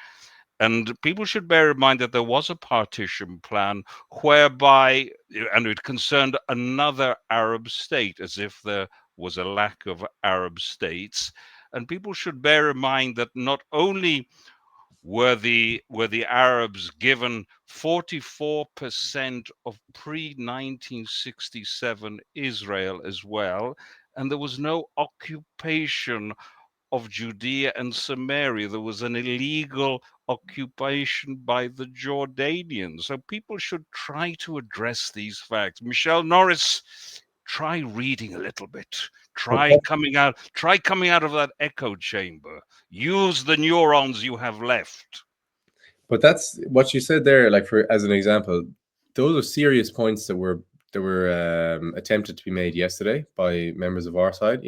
And people should bear in mind that there was a partition plan whereby, and it concerned another Arab state, as if there was a lack of Arab states. And people should bear in mind that not only were the Arabs given 44% of pre-1967 Israel as well, and there was no occupation of Judea and Samaria. There was an illegal occupation by the Jordanians. So people should try to address these facts. Michelle Norris, try reading a little bit. Try coming out of that echo chamber. Use the neurons you have left. But that's what you said there, like, for as an example, those are serious points that were attempted to be made yesterday by members of our side.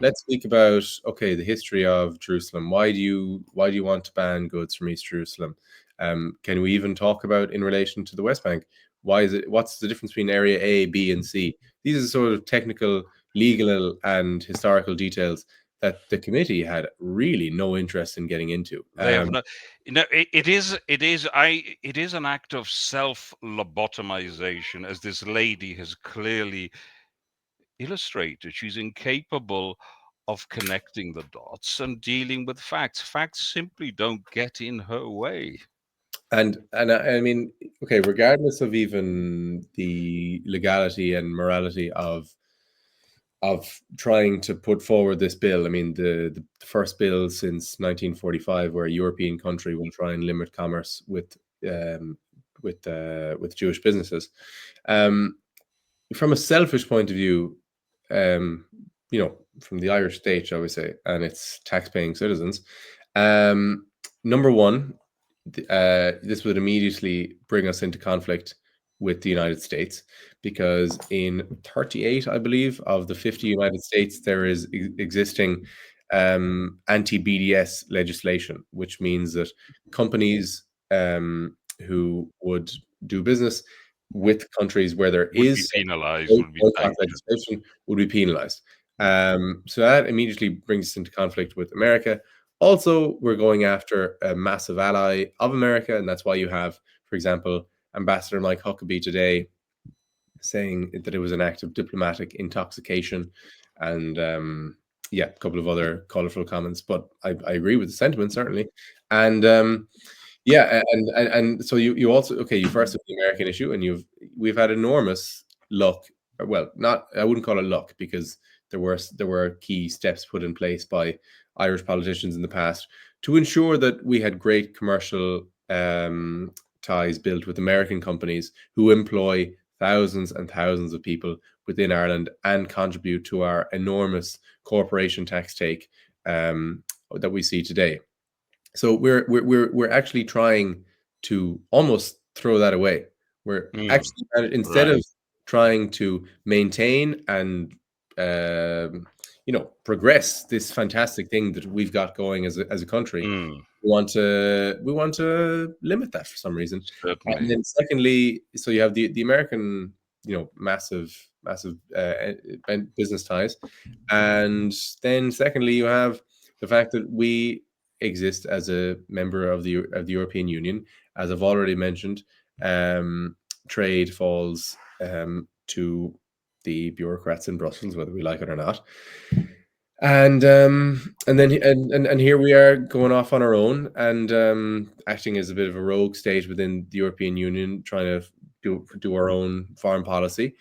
Let's speak about, okay, the history of Jerusalem. Why do you want to ban goods from East Jerusalem? Can we even talk about in relation to the West Bank? What's the difference between area A, B, and C? These are sort of technical, legal, and historical details that the committee had really no interest in getting into. They have no, it is an act of self-lobotomization, as this lady has clearly illustrated. She's incapable of connecting the dots and dealing with facts. Facts simply don't get in her way. And I mean, okay, regardless of even the legality and morality of trying to put forward this bill. I mean, the first bill since 1945 where a European country will try and limit commerce with Jewish businesses. From a selfish point of view, from the Irish state, shall we say, and its tax-paying citizens, number one, this would immediately bring us into conflict with the United States, because in 38, I believe, of the 50 United States, there is existing anti-BDS legislation, which means that companies who would do business with countries where there Would is be penalized, would be boycott sanctioned. legislation would be penalized. So that immediately brings us into conflict with America. Also, we're going after a massive ally of America, and that's why you have, for example, Ambassador Mike Huckabee today saying that it was an act of diplomatic intoxication, and a couple of other colorful comments. But I agree with the sentiment, certainly. And and so you also, you first have the American issue, and we've had enormous luck. Well, I wouldn't call it luck, because there were key steps put in place by Irish politicians in the past to ensure that we had great commercial ties built with American companies who employ thousands and thousands of people within Ireland and contribute to our enormous corporation tax take that we see today. So we're actually trying to almost throw that away. We're actually, instead of trying to maintain and progress this fantastic thing that we've got going as a country, we want to limit that for some reason. Certainly. And then secondly, so you have the American, massive business ties, and then secondly, you have the fact that we exist as a member of the European Union. As I've already mentioned, trade falls to the bureaucrats in Brussels, whether we like it or not. And here we are going off on our own and acting as a bit of a rogue state within the European Union, trying to do our own foreign policy,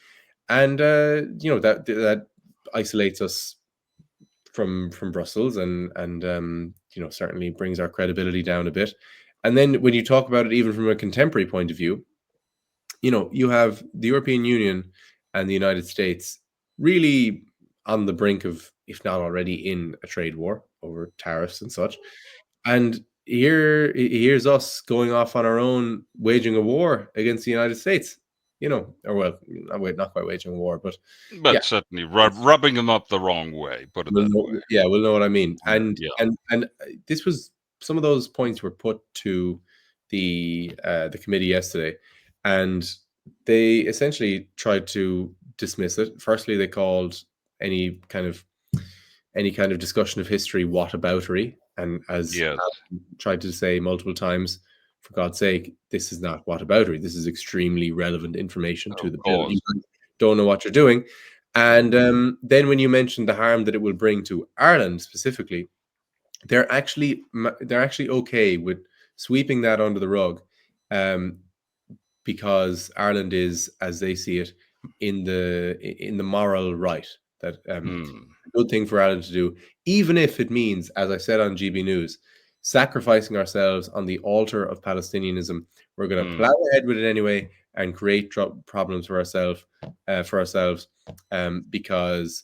and that isolates us from Brussels, and certainly brings our credibility down a bit. And then when you talk about it, even from a contemporary point of view, you have the European Union and the United States really on the brink of, if not already in, a trade war over tariffs and such. And here's us going off on our own, waging a war against the United States. Not quite waging a war, but certainly rubbing them up the wrong way. Put it that way. Yeah, we'll know what I mean. And this was, some of those points were put to the committee yesterday, and they essentially tried to dismiss it. Firstly, they called any kind of discussion of history whataboutery, and as tried to say multiple times, for God's sake, this is not whataboutery. This is extremely relevant information to the bill. You don't know what you're doing. And then when you mention the harm that it will bring to Ireland specifically, they're actually okay with sweeping that under the rug, because Ireland is, as they see it, in the moral right. That a good thing for Ireland to do, even if it means, as I said on GB News, sacrificing ourselves on the altar of Palestinianism. We're going to plow ahead with it anyway and create problems for ourselves, because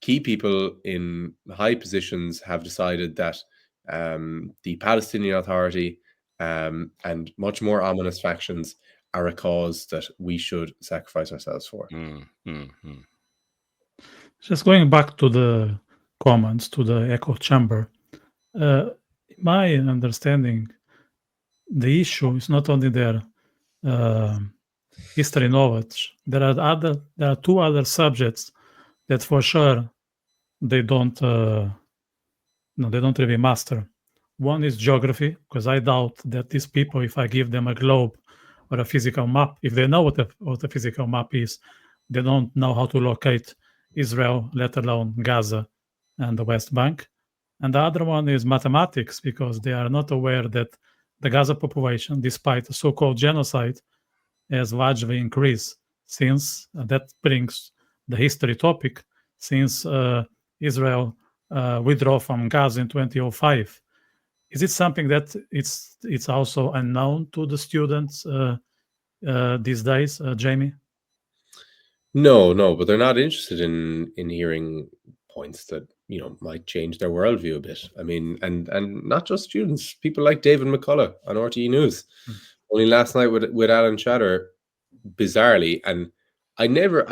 key people in high positions have decided that the Palestinian Authority and much more ominous factions are a cause that we should sacrifice ourselves for. Just going back to the comments, to the echo chamber, my understanding, the issue is not only their history knowledge. There are two other subjects that for sure they don't really master. One is geography, because I doubt that these people, if I give them a globe or a physical map, if they know what a physical map is, they don't know how to locate Israel, let alone Gaza and the West Bank. And the other one is mathematics, because they are not aware that the Gaza population, despite the so-called genocide, has largely increased since. That brings the history topic, since Israel withdrew from Gaza in 2005. Is it something that it's also unknown to the students these days, Jamie? No, but they're not interested in hearing points that might change their worldview a bit. I mean, and not just students, people like David McCullough on RTE News. Only last night with Alan Chatter, bizarrely, and I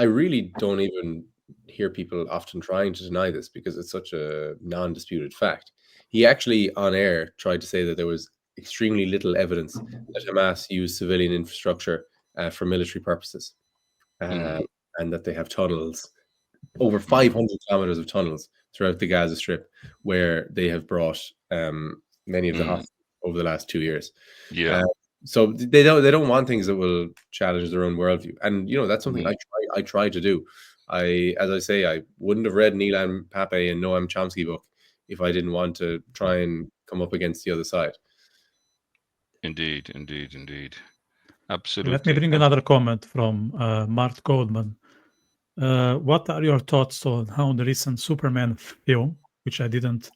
really don't even hear people often trying to deny this because it's such a non-disputed fact. He actually on air tried to say that there was extremely little evidence that Hamas used civilian infrastructure for military purposes. And that they have tunnels, over 500 kilometers of tunnels throughout the Gaza Strip, where they have brought many of the hostages over the last 2 years. Yeah. So they don't want things that will challenge their own worldview, and that's something I try to do. As I say, I wouldn't have read Nilan Pape and Noam Chomsky book if I didn't want to try and come up against the other side. Indeed. Absolutely. Let me bring another comment from Mart Goldman. What are your thoughts on how the recent Superman film, which I didn't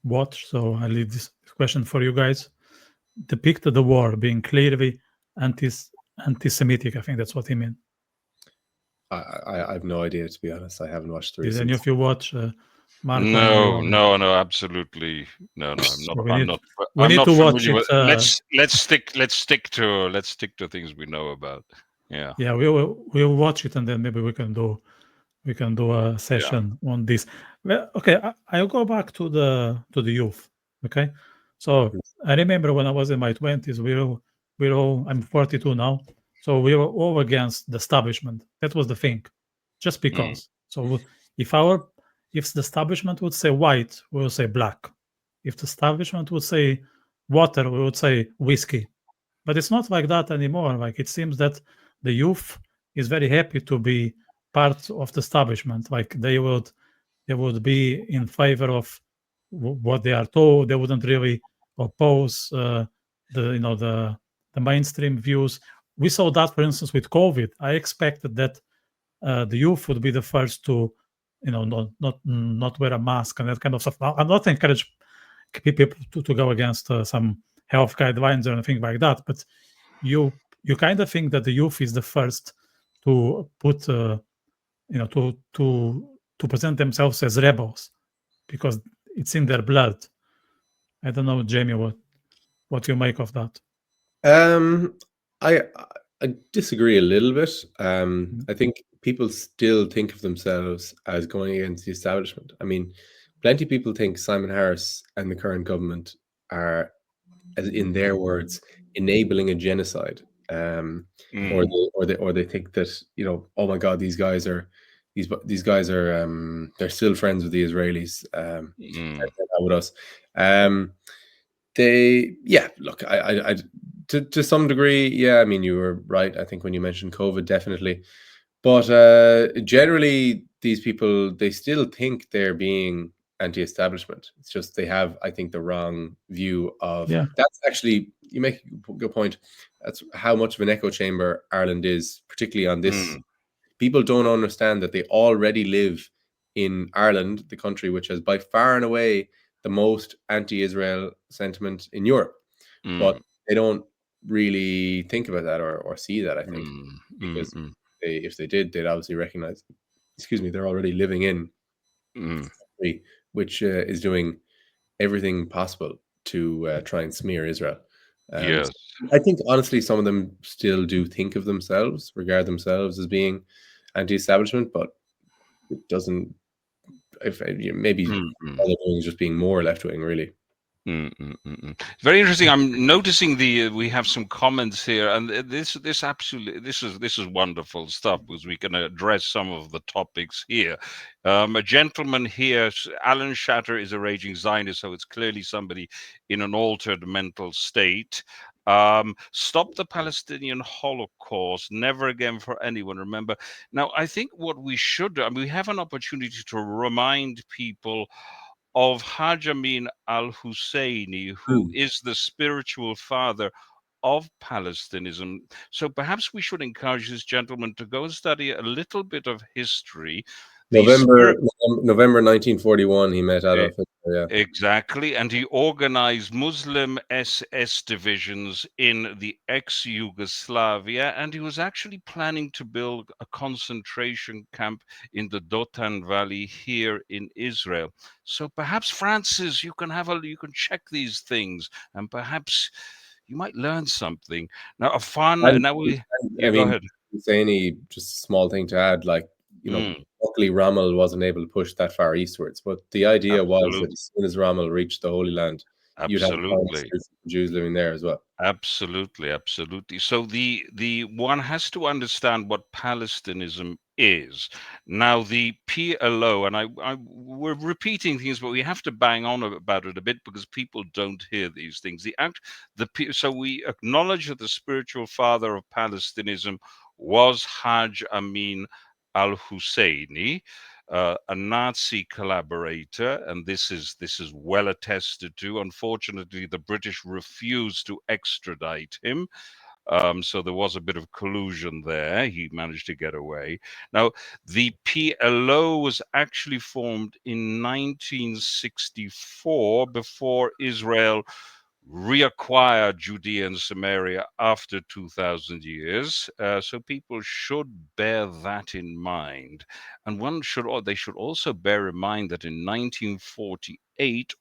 watch, so I leave this question for you guys, depicted the war being clearly anti-Semitic? I think that's what he meant. I have no idea, to be honest. I haven't watched the recent. Did any of you watch Marco? No, absolutely. No, I'm not. We need to watch it. Let's stick to things we know about. Yeah. Yeah, we'll watch it, and then maybe we can do a session on this. Well, okay, I'll go back to the youth. Okay, so I remember when I was in my 20s, we're all. I'm 42 now, so we were all against the establishment. That was the thing, just because. So if the establishment would say white, we would say black. If the establishment would say water, we would say whiskey. But it's not like that anymore. Like, it seems that the youth is very happy to be part of the establishment. Like, they would be in favor of what they are told. They wouldn't really oppose the mainstream views. We saw that, for instance, with COVID. I expected that the youth would be the first to not wear a mask and that kind of stuff. I'm not encouraging people to go against some health guidelines or anything like that, but you kind of think that the youth is the first to put to present themselves as rebels because it's in their blood. I don't know, Jamie, what you make of that. I disagree a little bit. I think people still think of themselves as going against the establishment. I mean, plenty of people think Simon Harris and the current government are, as in their words, enabling a genocide, or they think that oh my God, these guys are they're still friends with the Israelis, they're not with us. Look, I to some degree, yeah. I mean, you were right. I think when you mentioned COVID, definitely, but generally, these people, they still think they're being anti-establishment. It's just they have, I think, the wrong view of. Yeah. That's actually, you make a good point. That's how much of an echo chamber Ireland is, particularly on this. People don't understand that they already live in Ireland, the country which has by far and away the most anti-Israel sentiment in Europe, but they don't really think about that or see that, I think, because if they did, they'd obviously recognize, they're already living in a country which is doing everything possible to try and smear Israel. Yes. I think, honestly, some of them still do think of themselves, regard themselves as being anti-establishment, but it doesn't, maybe all they're doing is just being more left-wing, really. Very interesting. I'm noticing we have some comments here, and this is wonderful stuff because we can address some of the topics here. A gentleman here, Alan Shatter, is a raging Zionist, so it's clearly somebody in an altered mental state. Stop the Palestinian Holocaust, never again for anyone. Remember, now I think what we should do, and we have an opportunity to remind people of Haj Amin al-Husseini, who is the spiritual father of Palestinism. So perhaps we should encourage this gentleman to go and study a little bit of history. November 1941, he met Adolf Hitler. Yeah. Exactly, and he organized Muslim SS divisions in the ex-Yugoslavia, and he was actually planning to build a concentration camp in the Dotan Valley here in Israel. So perhaps, Francis, you can check these things, and perhaps you might learn something. Now, a fun. Go ahead. Any just small thing to add, like, luckily Rommel wasn't able to push that far eastwards, but the idea was that as soon as Rommel reached the Holy Land, you'd have Jews living there as well. Absolutely. So the one has to understand what Palestinism is. Now, the PLO, and we're repeating things, but we have to bang on about it a bit because people don't hear these things. So we acknowledge that the spiritual father of Palestinism was Hajj Amin al-Husseini, a Nazi collaborator, and this is well attested to. Unfortunately, the British refused to extradite him. So there was a bit of collusion there. He managed to get away. Now, the PLO was actually formed in 1964 before Israel reacquire Judea and Samaria after 2,000 years. So people should bear that in mind. And they should also bear in mind that in 1948,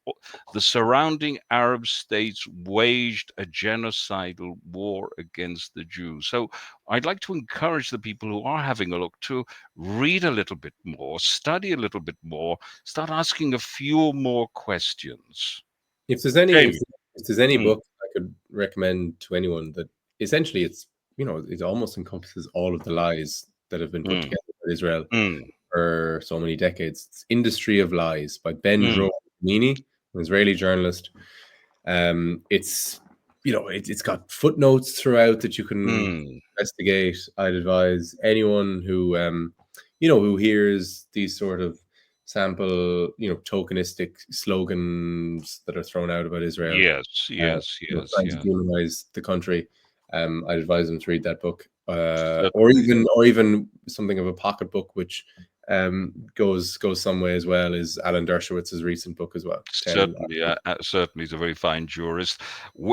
the surrounding Arab states waged a genocidal war against the Jews. So I'd like to encourage the people who are having a look to read a little bit more, study a little bit more, start asking a few more questions. If there's any book I could recommend to anyone, that essentially it almost encompasses all of the lies that have been put together by Israel for so many decades. It's Industry of Lies by Ben Dror-Meany, an Israeli journalist. It's got footnotes throughout that you can investigate. I'd advise anyone who who hears these sort of sample, tokenistic slogans that are thrown out about Israel. Trying to demonize the country. I'd advise them to read that book, or even something of a pocket book, which goes some way as well, is Alan Dershowitz's recent book as well. Certainly, he's a very fine jurist.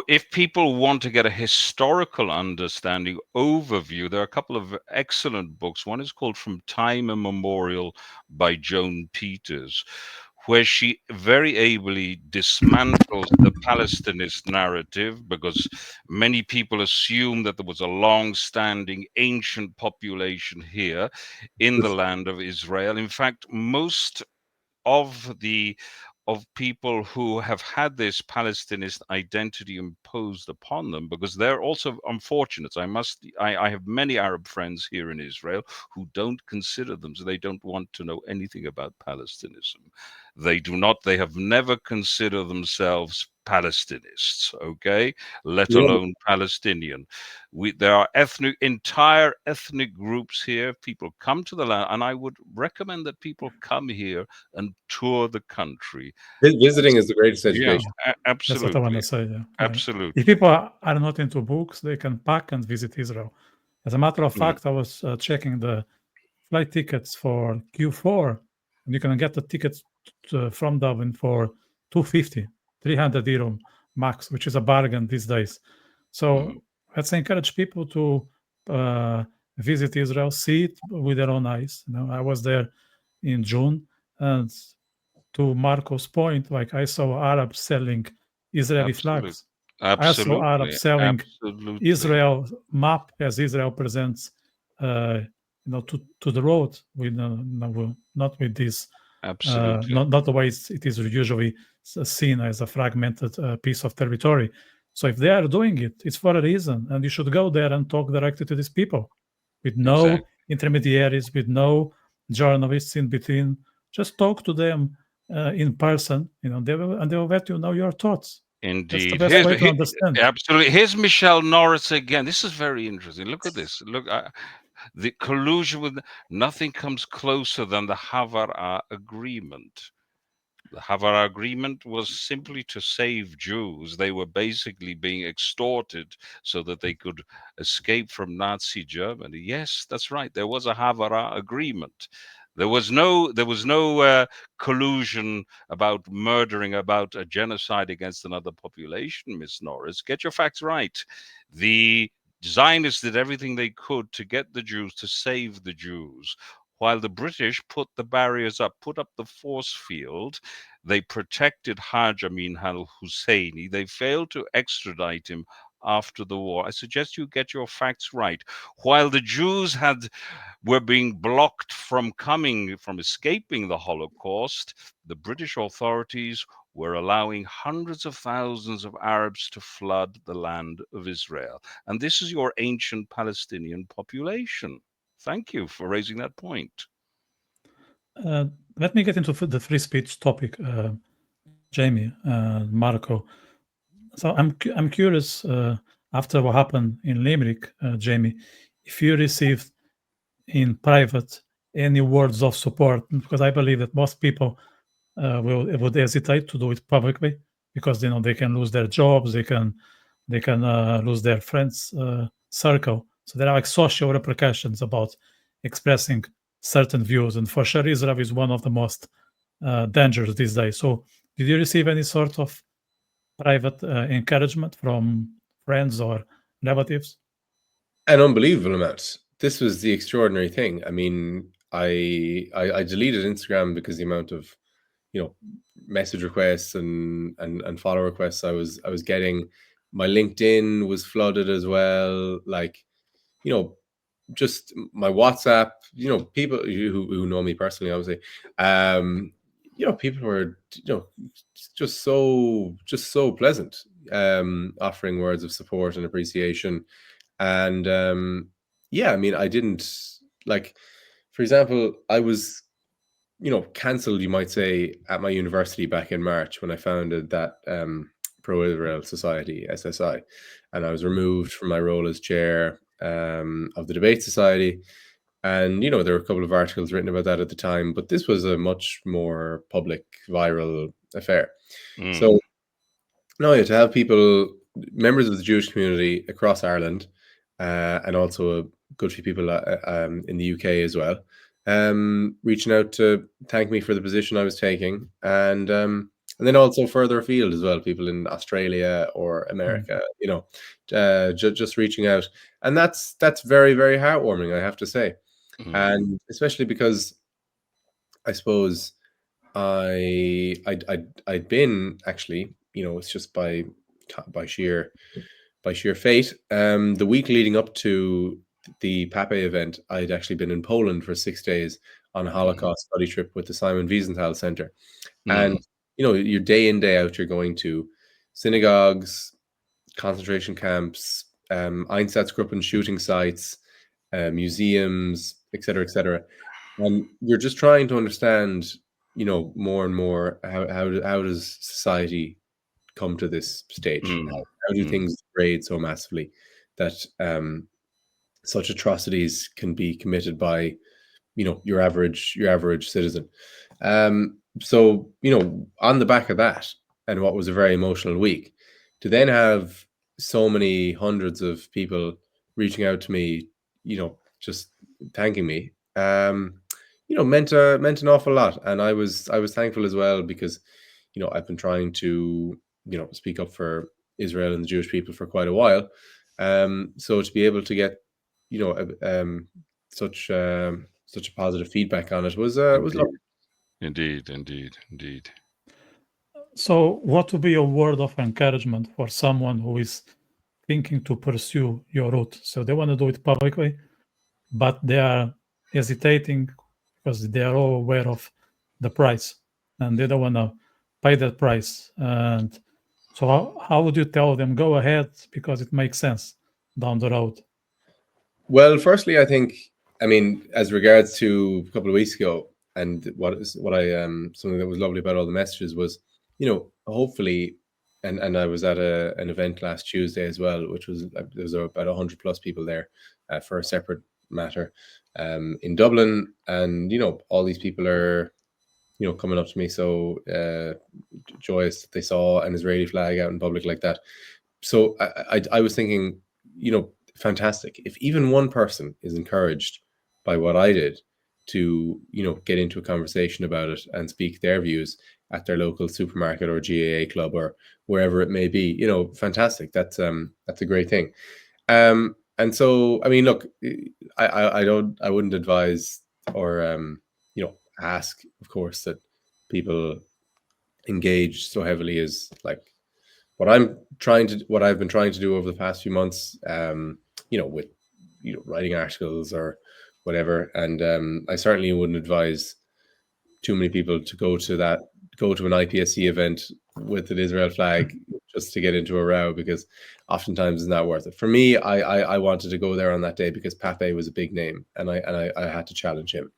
If people want to get a historical understanding, overview, there are a couple of excellent books. One is called From Time Immemorial by Joan Peters, where she very ably dismantles the Palestinist narrative, because many people assume that there was a long-standing ancient population here in the land of Israel. In fact, most of people who have had this Palestinist identity imposed upon them, because they're also unfortunate. I have many Arab friends here in Israel who don't consider them, so they don't want to know anything about Palestinism. They have never considered themselves Palestinists, okay, let alone Palestinian. There are entire ethnic groups here. People come to the land, and I would recommend that people come here and tour the country. Visiting is the greatest education. Yeah, absolutely. That's what I want to say. Yeah. Absolutely. If people are not into books, they can pack and visit Israel. As a matter of fact, I was checking the flight tickets for Q4, and you can get the tickets from Dublin for 250, 300 dirham max, which is a bargain these days. So let's encourage people to visit Israel, see it with their own eyes. I was there in June, and to Marco's point, like, I saw Arabs selling Israeli flags. I saw Arabs selling Israel map as Israel presents, to the road, with not with this, not the way it is usually seen as a fragmented piece of territory. So if they are doing it, it's for a reason, and you should go there and talk directly to these people, with no intermediaries, with no journalists in between. Just talk to them in person. They will let you know your thoughts. Indeed. That's the best way to understand. Absolutely. Here's Michelle Norris again. This is very interesting. Look at this. Look, the collusion with nothing comes closer than the Havara Agreement. The Havara Agreement was simply to save Jews. They were basically being extorted so that they could escape from Nazi Germany. Yes, that's right. There was a Havara Agreement. There was no collusion about murdering, about a genocide against another population, Miss Norris. Get your facts right. The Zionists did everything they could to get the Jews, to save the Jews, while the British put the barriers up, put up the force field. They protected Haj Amin al-Husseini. They failed to extradite him after the war. I suggest you get your facts right. While the Jews were being blocked from escaping the Holocaust, the British authorities were allowing hundreds of thousands of Arabs to flood the land of Israel. And this is your ancient Palestinian population. Thank you for raising that point. Let me get into the free speech topic, Jamie, Marco. So I'm curious, after what happened in Limerick, Jamie, if you received in private any words of support, because I believe that most people would hesitate to do it publicly, because they can lose their jobs, they can lose their friends circle. So there are like social repercussions about expressing certain views, and for sure Israel is one of the most dangerous these days. So did you receive any sort of private encouragement from friends or relatives? An unbelievable amount. This was the extraordinary thing. I mean, I deleted Instagram because the amount of message requests and follow requests I was getting. My LinkedIn was flooded as well. Like, just my WhatsApp. People who know me personally, obviously. People were just so pleasant, offering words of support and appreciation. And I mean, I didn't, like, for example, I was cancelled, you might say, at my university back in March when I founded that pro-Israel society, SSI, and I was removed from my role as chair of the debate society. And there were a couple of articles written about that at the time, but this was a much more public, viral affair. So no, to have people, members of the Jewish community across Ireland, and also a good few people in the UK as well, reaching out to thank me for the position I was taking, and then also further afield as well, people in Australia or America, just reaching out, and that's very, very heartwarming, I have to say, and especially because I suppose I'd been actually, it's just by sheer fate. The week leading up to the Pape event, I'd actually been in Poland for 6 days on a Holocaust study trip with the Simon Wiesenthal Center. And, you're day in, day out, you're going to synagogues, concentration camps, Einsatzgruppen shooting sites, museums, etc., etc. And you're just trying to understand, more and more how does society come to this stage? How do things degrade so massively that such atrocities can be committed by your average citizen? So on the back of that, and what was a very emotional week, to then have so many hundreds of people reaching out to me, just thanking me, meant an awful lot. And I was thankful as well, because I've been trying to speak up for Israel and the Jewish people for quite a while. So to be able to get such a positive feedback on it was lovely. Indeed. So what would be a word of encouragement for someone who is thinking to pursue your route? So they want to do it publicly, but they are hesitating because they are all aware of the price and they don't want to pay that price. And so how would you tell them, go ahead, because it makes sense down the road? Well, firstly, I think, as regards to a couple of weeks ago, and something that was lovely about all the messages was, hopefully, and I was at an event last Tuesday as well, which was, there was about 100 plus people there for a separate matter in Dublin, and all these people are coming up to me so joyous that they saw an Israeli flag out in public like that. So I was thinking, fantastic. If even one person is encouraged by what I did, to, you know, get into a conversation about it and speak their views at their local supermarket or GAA club or wherever it may be. You know, fantastic. That's a great thing. And so, I mean, look, I wouldn't advise or you know, ask, of course, that people engage so heavily as like what I've been trying to do over the past few months, you know, with, you know, writing articles or whatever. And I certainly wouldn't advise too many people to go to an IPSC event with an Israel flag just to get into a row, because oftentimes it's not worth it. For me, I wanted to go there on that day because Pape was a big name, and I had to challenge him.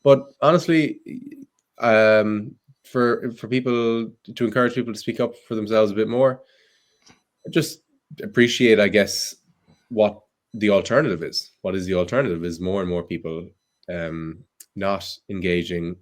But honestly, for people, to encourage people to speak up for themselves a bit more, just appreciate, I guess, what the alternative is. What is the alternative? Is more and more people not engaging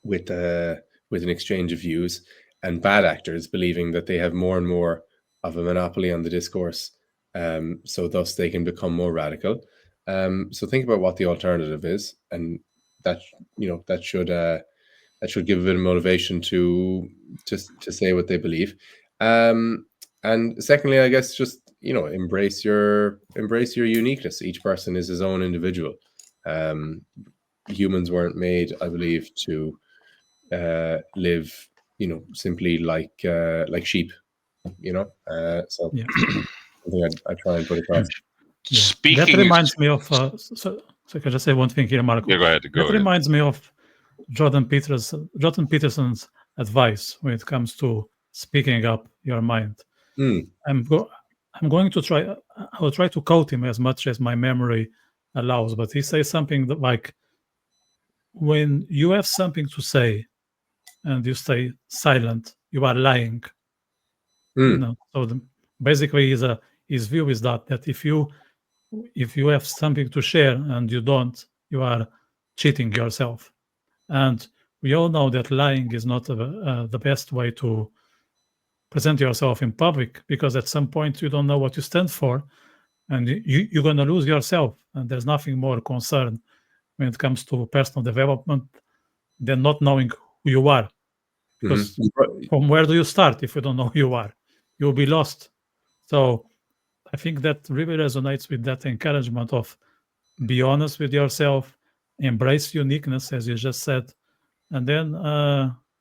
with an exchange of views, and bad actors believing that they have more and more of a monopoly on the discourse, so thus they can become more radical. So think about what the alternative is, and that, you know, that should give a bit of motivation to say what they believe. And secondly, I guess, just, you know, embrace your uniqueness. Each person is his own individual. Humans weren't made, I believe, to live, you know, simply like sheep, you know. So Yeah. something I try and put across. Yeah. Speaking, that reminds me of. So can I just say one thing here, Marco? Yeah, go ahead. That reminds me of Jordan Peterson's advice when it comes to speaking up your mind. I'm going to try. I will try to quote him as much as my memory allows. But he says something that, like, when you have something to say and you stay silent, you are lying. You know. So basically, his view is that if you have something to share and you don't, you are cheating yourself. And we all know that lying is not the best way to present yourself in public, because at some point you don't know what you stand for, and you're going to lose yourself. And there's nothing more concerned when it comes to personal development than not knowing who you are. Because from where do you start if you don't know who you are? You'll be lost. So I think that really resonates with that encouragement of be honest with yourself, embrace uniqueness, as you just said, and then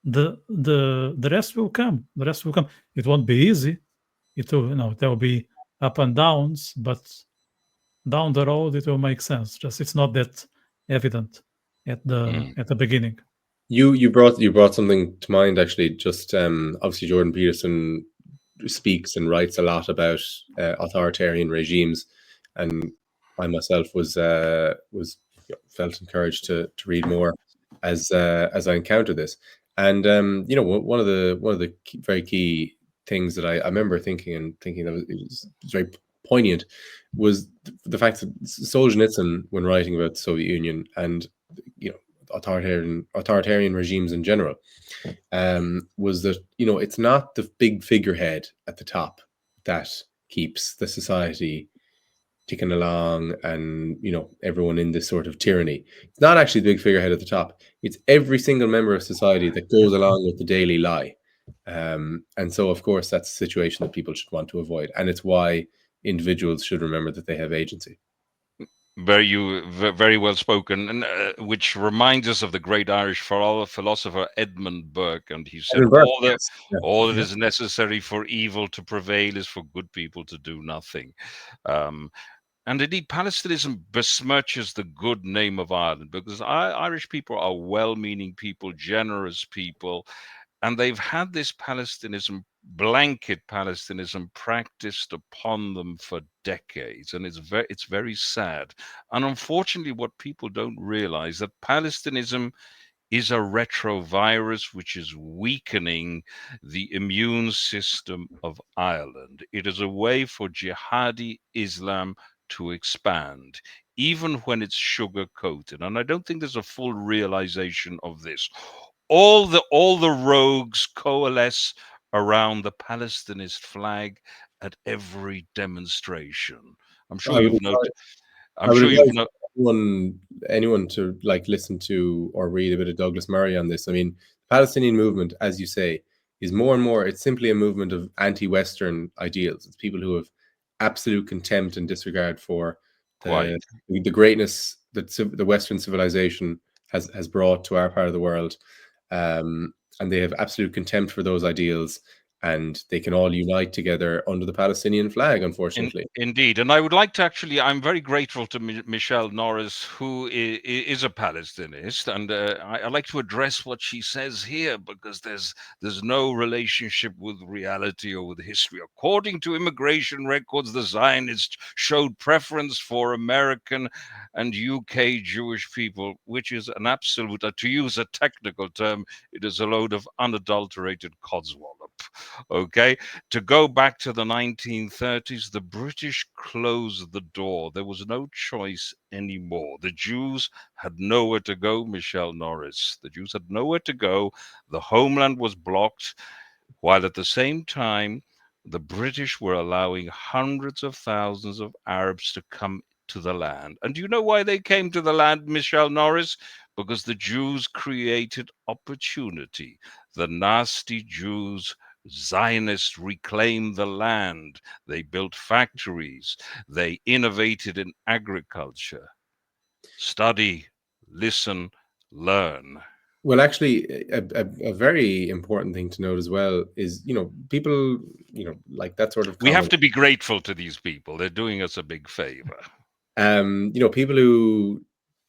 the rest will come. The rest will come. It won't be easy. It will, you know, there will be up and downs, but down the road it will make sense. Just it's not that evident at the beginning. You brought something to mind, actually. Just obviously Jordan Peterson speaks and writes a lot about authoritarian regimes, and I myself was felt encouraged to read more as I encountered this. And you know, one of the very key things that I remember thinking that was very poignant was the fact that Solzhenitsyn, when writing about the Soviet Union and, you know, authoritarian regimes in general, was that, you know, it's not the big figurehead at the top that keeps the society ticking along and, you know, everyone in this sort of tyranny. It's not actually the big figurehead at the top. It's every single member of society that goes along with the daily lie. And so, of course, that's a situation that people should want to avoid. And it's why individuals should remember that they have agency. Very well spoken, and which reminds us of the great Irish philosopher Edmund Burke, and he said, all that is necessary for evil to prevail is for good people to do nothing. And indeed, Palestinism besmirches the good name of Ireland, because Irish people are well-meaning people, generous people, and they've had this blanket Palestinism practiced upon them for decades, and it's very sad. And unfortunately, what people don't realize, that Palestinism is a retrovirus which is weakening the immune system of Ireland. It is a way for jihadi Islam to expand, even when it's sugar-coated. And I don't think there's a full realization of this. All the rogues coalesce around the Palestinist flag at every demonstration. I'm sure you've noticed. anyone to like listen to or read a bit of Douglas Murray on this. I mean, the Palestinian movement, as you say, is more and more. It's simply a movement of anti-Western ideals. It's people who have absolute contempt and disregard for Quite. the greatness that the Western civilization has brought to our part of the world, and they have absolute contempt for those ideals, and they can all unite together under the Palestinian flag, unfortunately. Indeed. And I would like to actually, I'm very grateful to Michelle Norris, who is a Palestinist. And I'd like to address what she says here, because there's no relationship with reality or with history. According to immigration records, the Zionists showed preference for American and UK Jewish people, which is an absolute, to use a technical term, it is a load of unadulterated codswallop. Okay, to go back to the 1930s, the British closed the door. There was no choice anymore. The Jews had nowhere to go, Michelle Norris. The Jews had nowhere to go. The homeland was blocked, while at the same time, the British were allowing hundreds of thousands of Arabs to come to the land. And do you know why they came to the land, Michelle Norris? Because the Jews created opportunity. The nasty Jews, Zionists, reclaimed the land. They built factories. They innovated in agriculture. Study, listen, learn. Well, actually, a very important thing to note as well is, people, like that sort of We have comment. to be grateful to these people. They're doing us a big favor. People who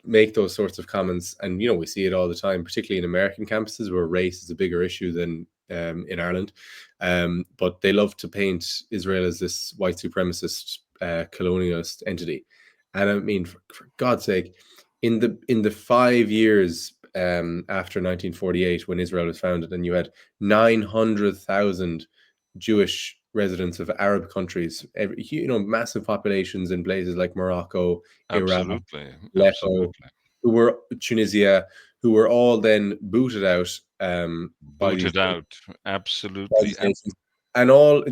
make those sorts of comments, and we see it all the time, particularly in American campuses where race is a bigger issue than in Ireland. But they love to paint Israel as this white supremacist colonialist entity. And I mean, for God's sake, in the 5 years after 1948, when Israel was founded, and you had 900,000 Jewish residents of Arab countries, massive populations in places like Morocco, Iran, Absolutely. Aleppo, Absolutely. who were Tunisia, who were all then booted out. Booted out. Absolutely. And all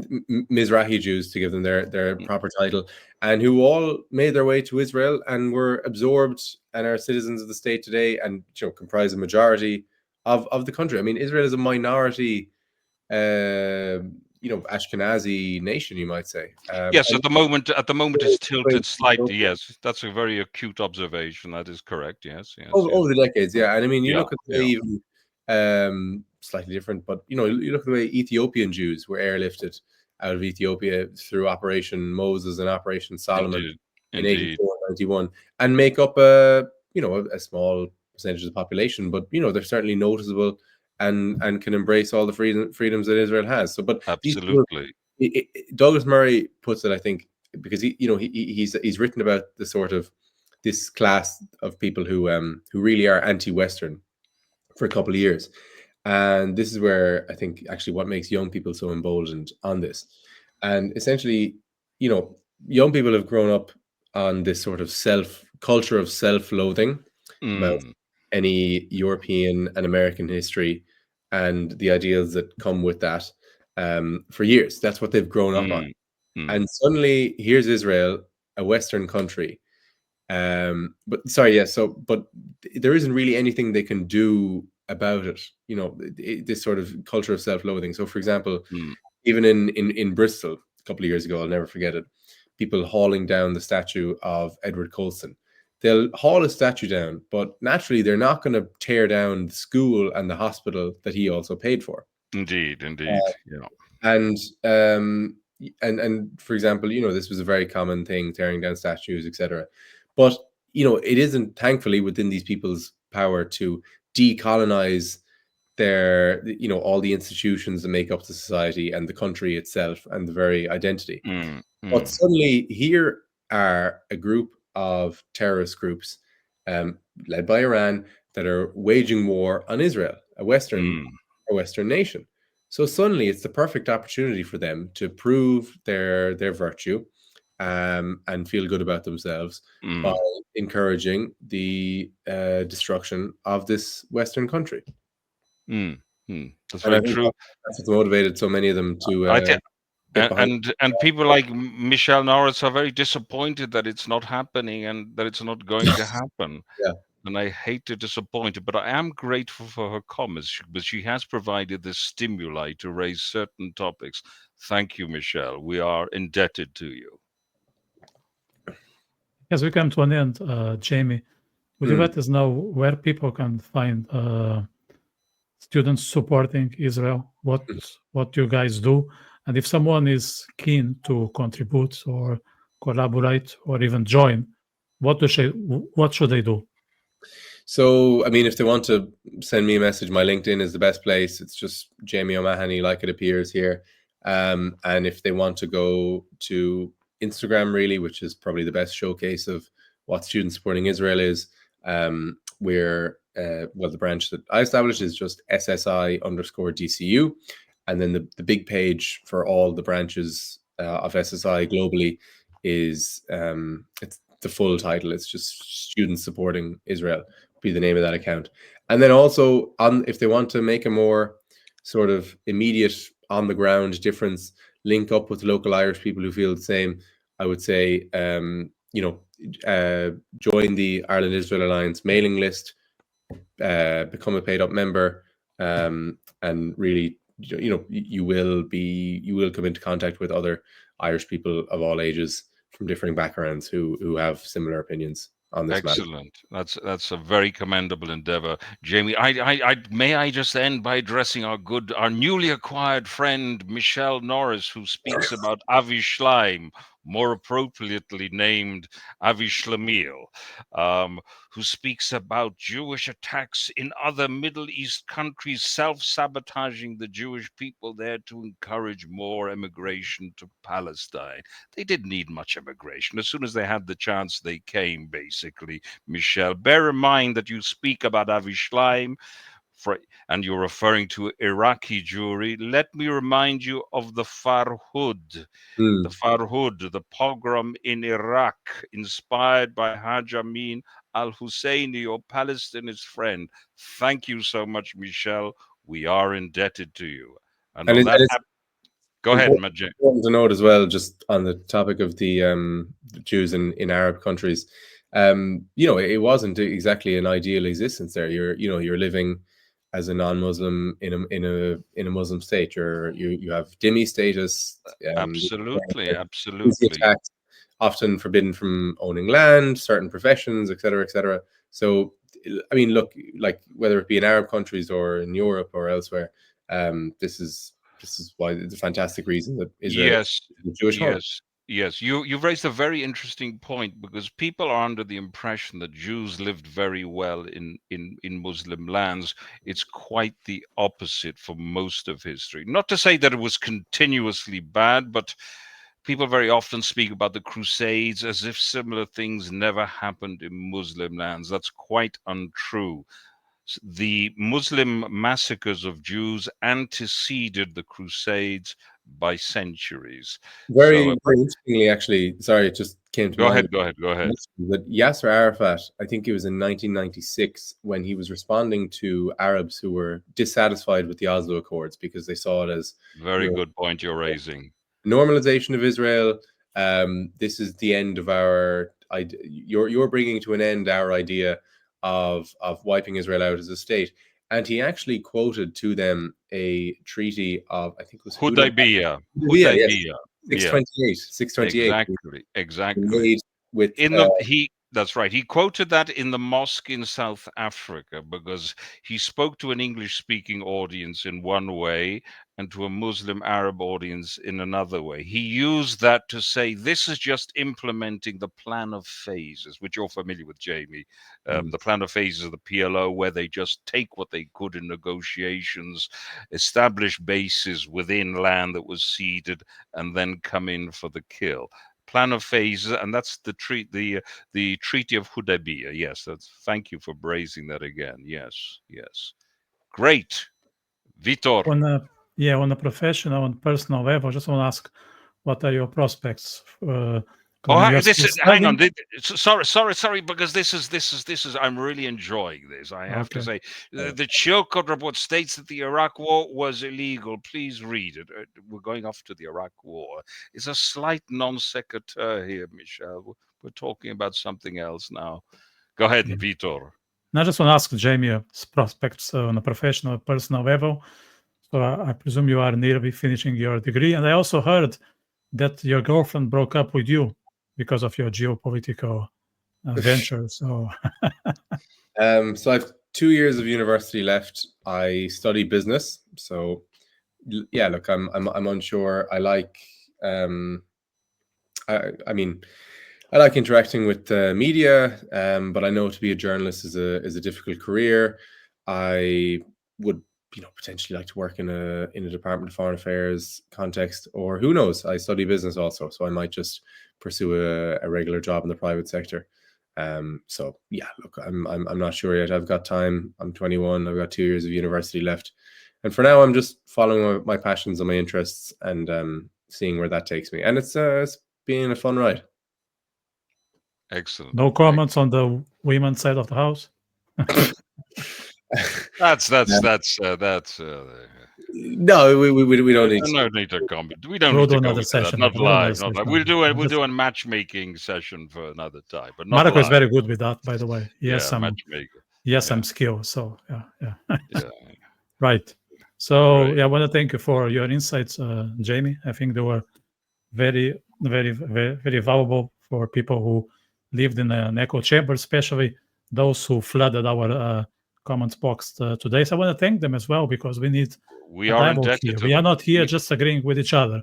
Mizrahi Jews, to give them their proper title, and who all made their way to Israel and were absorbed and are citizens of the state today, and comprise a majority of the country. I mean, Israel is a minority, Ashkenazi nation, you might say. Yes, at the moment it's tilted slightly. Yes, that's a very acute observation. That is correct. Yes. Over the decades, yeah. And I mean, you look at the way even slightly different, but you look at the way Ethiopian Jews were airlifted out of Ethiopia through Operation Moses and Operation Solomon in 84, 91, and make up a small percentage of the population, but they're certainly noticeable and can embrace all the freedoms that Israel has. So, but absolutely, Douglas Murray puts it, I think, because he's written about the sort of this class of people who really are anti-Western for a couple of years. And this is where I think actually what makes young people so emboldened on this. And essentially, young people have grown up on this sort of culture of self-loathing about any European and American history and the ideals that come with that for years. That's what they've grown up on. And suddenly here's Israel, a Western country. But there isn't really anything they can do about it, this sort of culture of self-loathing. So, for example, even in Bristol a couple of years ago, I'll never forget it, people hauling down the statue of Edward Colston. They'll haul a statue down, but naturally they're not going to tear down the school and the hospital that he also paid for. Indeed. And for example, this was a very common thing, tearing down statues, etc. But it isn't, thankfully, within these people's power to decolonize their, all the institutions that make up the society and the country itself and the very identity. But suddenly here are a group of terrorist groups led by Iran that are waging war on Israel, a Western nation. So suddenly it's the perfect opportunity for them to prove their virtue and feel good about themselves by encouraging the destruction of this Western country. That's very true. That's what motivated so many of them to get behind. And people like Michelle Norris are very disappointed that it's not happening and that it's not going to happen. Yeah. And I hate to disappoint her, but I am grateful for her comments, but she has provided the stimuli to raise certain topics. Thank you, Michelle. We are indebted to you. As we come to an end, Jamie, would you let us know where people can find students supporting Israel? What you guys do, and if someone is keen to contribute or collaborate or even join, what should they do? So, I mean, if they want to send me a message, my LinkedIn is the best place. It's just Jamie O'Mahony, like it appears here. And if they want to go to Instagram, really, which is probably the best showcase of what Students Supporting Israel is, we're well, the branch that I established is just SSI_DCU, and then the big page for all the branches of SSI globally is it's the full title. It's just Students Supporting Israel, be the name of that account. And then also if they want to make a more sort of immediate on the ground difference, link up with local Irish people who feel the same, I would say join the Ireland Israel Alliance mailing list, become a paid up member, and really you will come into contact with other Irish people of all ages from differing backgrounds who have similar opinions on this matter. Excellent. That's a very commendable endeavor, Jamie. May I just end by addressing our newly acquired friend Michelle Norris, who speaks about Avi Shleim, more appropriately named Avi Shlemiel, who speaks about Jewish attacks in other Middle East countries, self-sabotaging the Jewish people there to encourage more immigration to Palestine. They didn't need much immigration. As soon as they had the chance, they came, basically, Michelle. Bear in mind that you speak about Avi Shleim, and you're referring to Iraqi Jewry. Let me remind you of the Farhud. The Farhud, the pogrom in Iraq, inspired by Haj Amin al-Husseini, your Palestinian friend. Thank you so much, Michelle. We are indebted to you. And on that, go ahead, Majid. Important to note as well, just on the topic of the Jews in Arab countries, it wasn't exactly an ideal existence there. You're living as a non-Muslim in a Muslim state. You have dhimmi status. Absolutely. Attacks, often forbidden from owning land, certain professions, etc., etc. So, I mean, look, like whether it be in Arab countries or in Europe or elsewhere, this is why it's a fantastic reason that Israel is a Jewish home. Yes, you've raised a very interesting point, because people are under the impression that Jews lived very well in Muslim lands. It's quite the opposite for most of history. Not to say that it was continuously bad, but people very often speak about the Crusades as if similar things never happened in Muslim lands. That's quite untrue. The Muslim massacres of Jews anteceded the Crusades by centuries. Very interestingly, actually, sorry, it just came to mind. Go ahead. That Yasser Arafat, I think it was in 1996, when he was responding to Arabs who were dissatisfied with the Oslo Accords because they saw it as very good point you're raising. Normalization of Israel. This is the end of our. You're bringing to an end our idea of wiping Israel out as a state. And he actually quoted to them a treaty of, I think it was Hudaybiyah. 628. Exactly. Made with that's right. He quoted that in the mosque in South Africa, because he spoke to an English-speaking audience in one way and to a Muslim Arab audience in another way. He used that to say, this is just implementing the plan of phases, which you're familiar with, Jamie. The plan of phases of the PLO, where they just take what they could in negotiations, establish bases within land that was ceded, and then come in for the kill. Plan of phases, and that's the Treaty of Hudaybiyah. Yes, thank you for raising that again. Yes. Great. Vitor. On a professional and personal level, I just want to ask, what are your prospects Hang on. Sorry, because this is. I'm really enjoying this. I have to say, the Chilcot report states that the Iraq War was illegal. Please read it. We're going off to the Iraq War. It's a slight non sequitur here, Michelle. We're talking about something else now. Go ahead, Vitor. I just want to ask Jamie prospects on a professional, personal level. So I presume you are nearly finishing your degree, and I also heard that your girlfriend broke up with you because of your geopolitical venture. So, so I've 2 years of university left. I study business. So, yeah, look, I'm unsure. I like, I mean, I like interacting with the media, but I know to be a journalist is a difficult career. I would, potentially like to work in a Department of Foreign Affairs context, or who knows? I study business also, so I might just pursue a regular job in the private sector. So yeah, look, I'm not sure yet. I've got time. I'm 21. I've got 2 years of university left, and for now, I'm just following my passions and my interests, and seeing where that takes me. And it's been a fun ride. Excellent. No comments on the women's side of the house. That's no, we don't need to. No need to comment. We don't need to go into that. Not live. Not live. We'll do a matchmaking session for another time. But not Marco live. is very good with that, by the way. Yes, matchmaker. I'm skilled. So yeah. Yeah. Right. So I want to thank you for your insights, Jamie. I think they were very, very, very, very valuable for people who lived in an echo chamber, especially those who flooded our comments box today. So I want to thank them as well, because we need we are indebted here. to We them. are not here just agreeing with each other.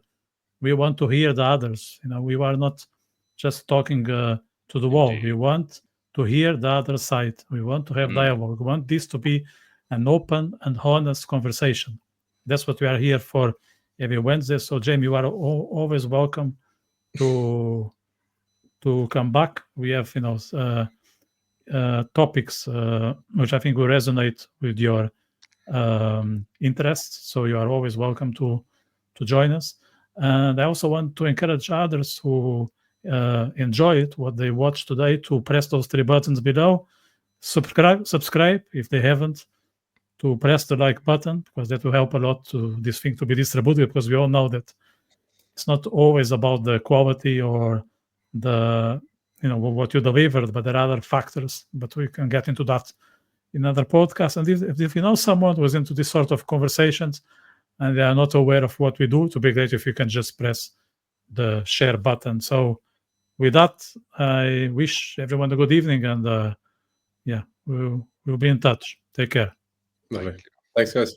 We want to hear the others. We are not just talking to the wall. Indeed. We want to hear the other side. We want to have dialogue. We want this to be an open and honest conversation. That's what we are here for every Wednesday. So, Jamie, you are always welcome to come back. We have, topics which I think will resonate with your interests. So you are always welcome to join us. And I also want to encourage others who enjoy what they watched today to press those 3 buttons below. Subscribe if they haven't, to press the like button, because that will help a lot to this thing to be distributed, because we all know that it's not always about the quality or the what you delivered, but there are other factors. But we can get into that in another podcast. And if you know someone who's into this sort of conversations and they are not aware of what we do, to be great if you can just press the share button. So with that, I wish everyone a good evening, and we'll be in touch. Take care. Thanks, guys.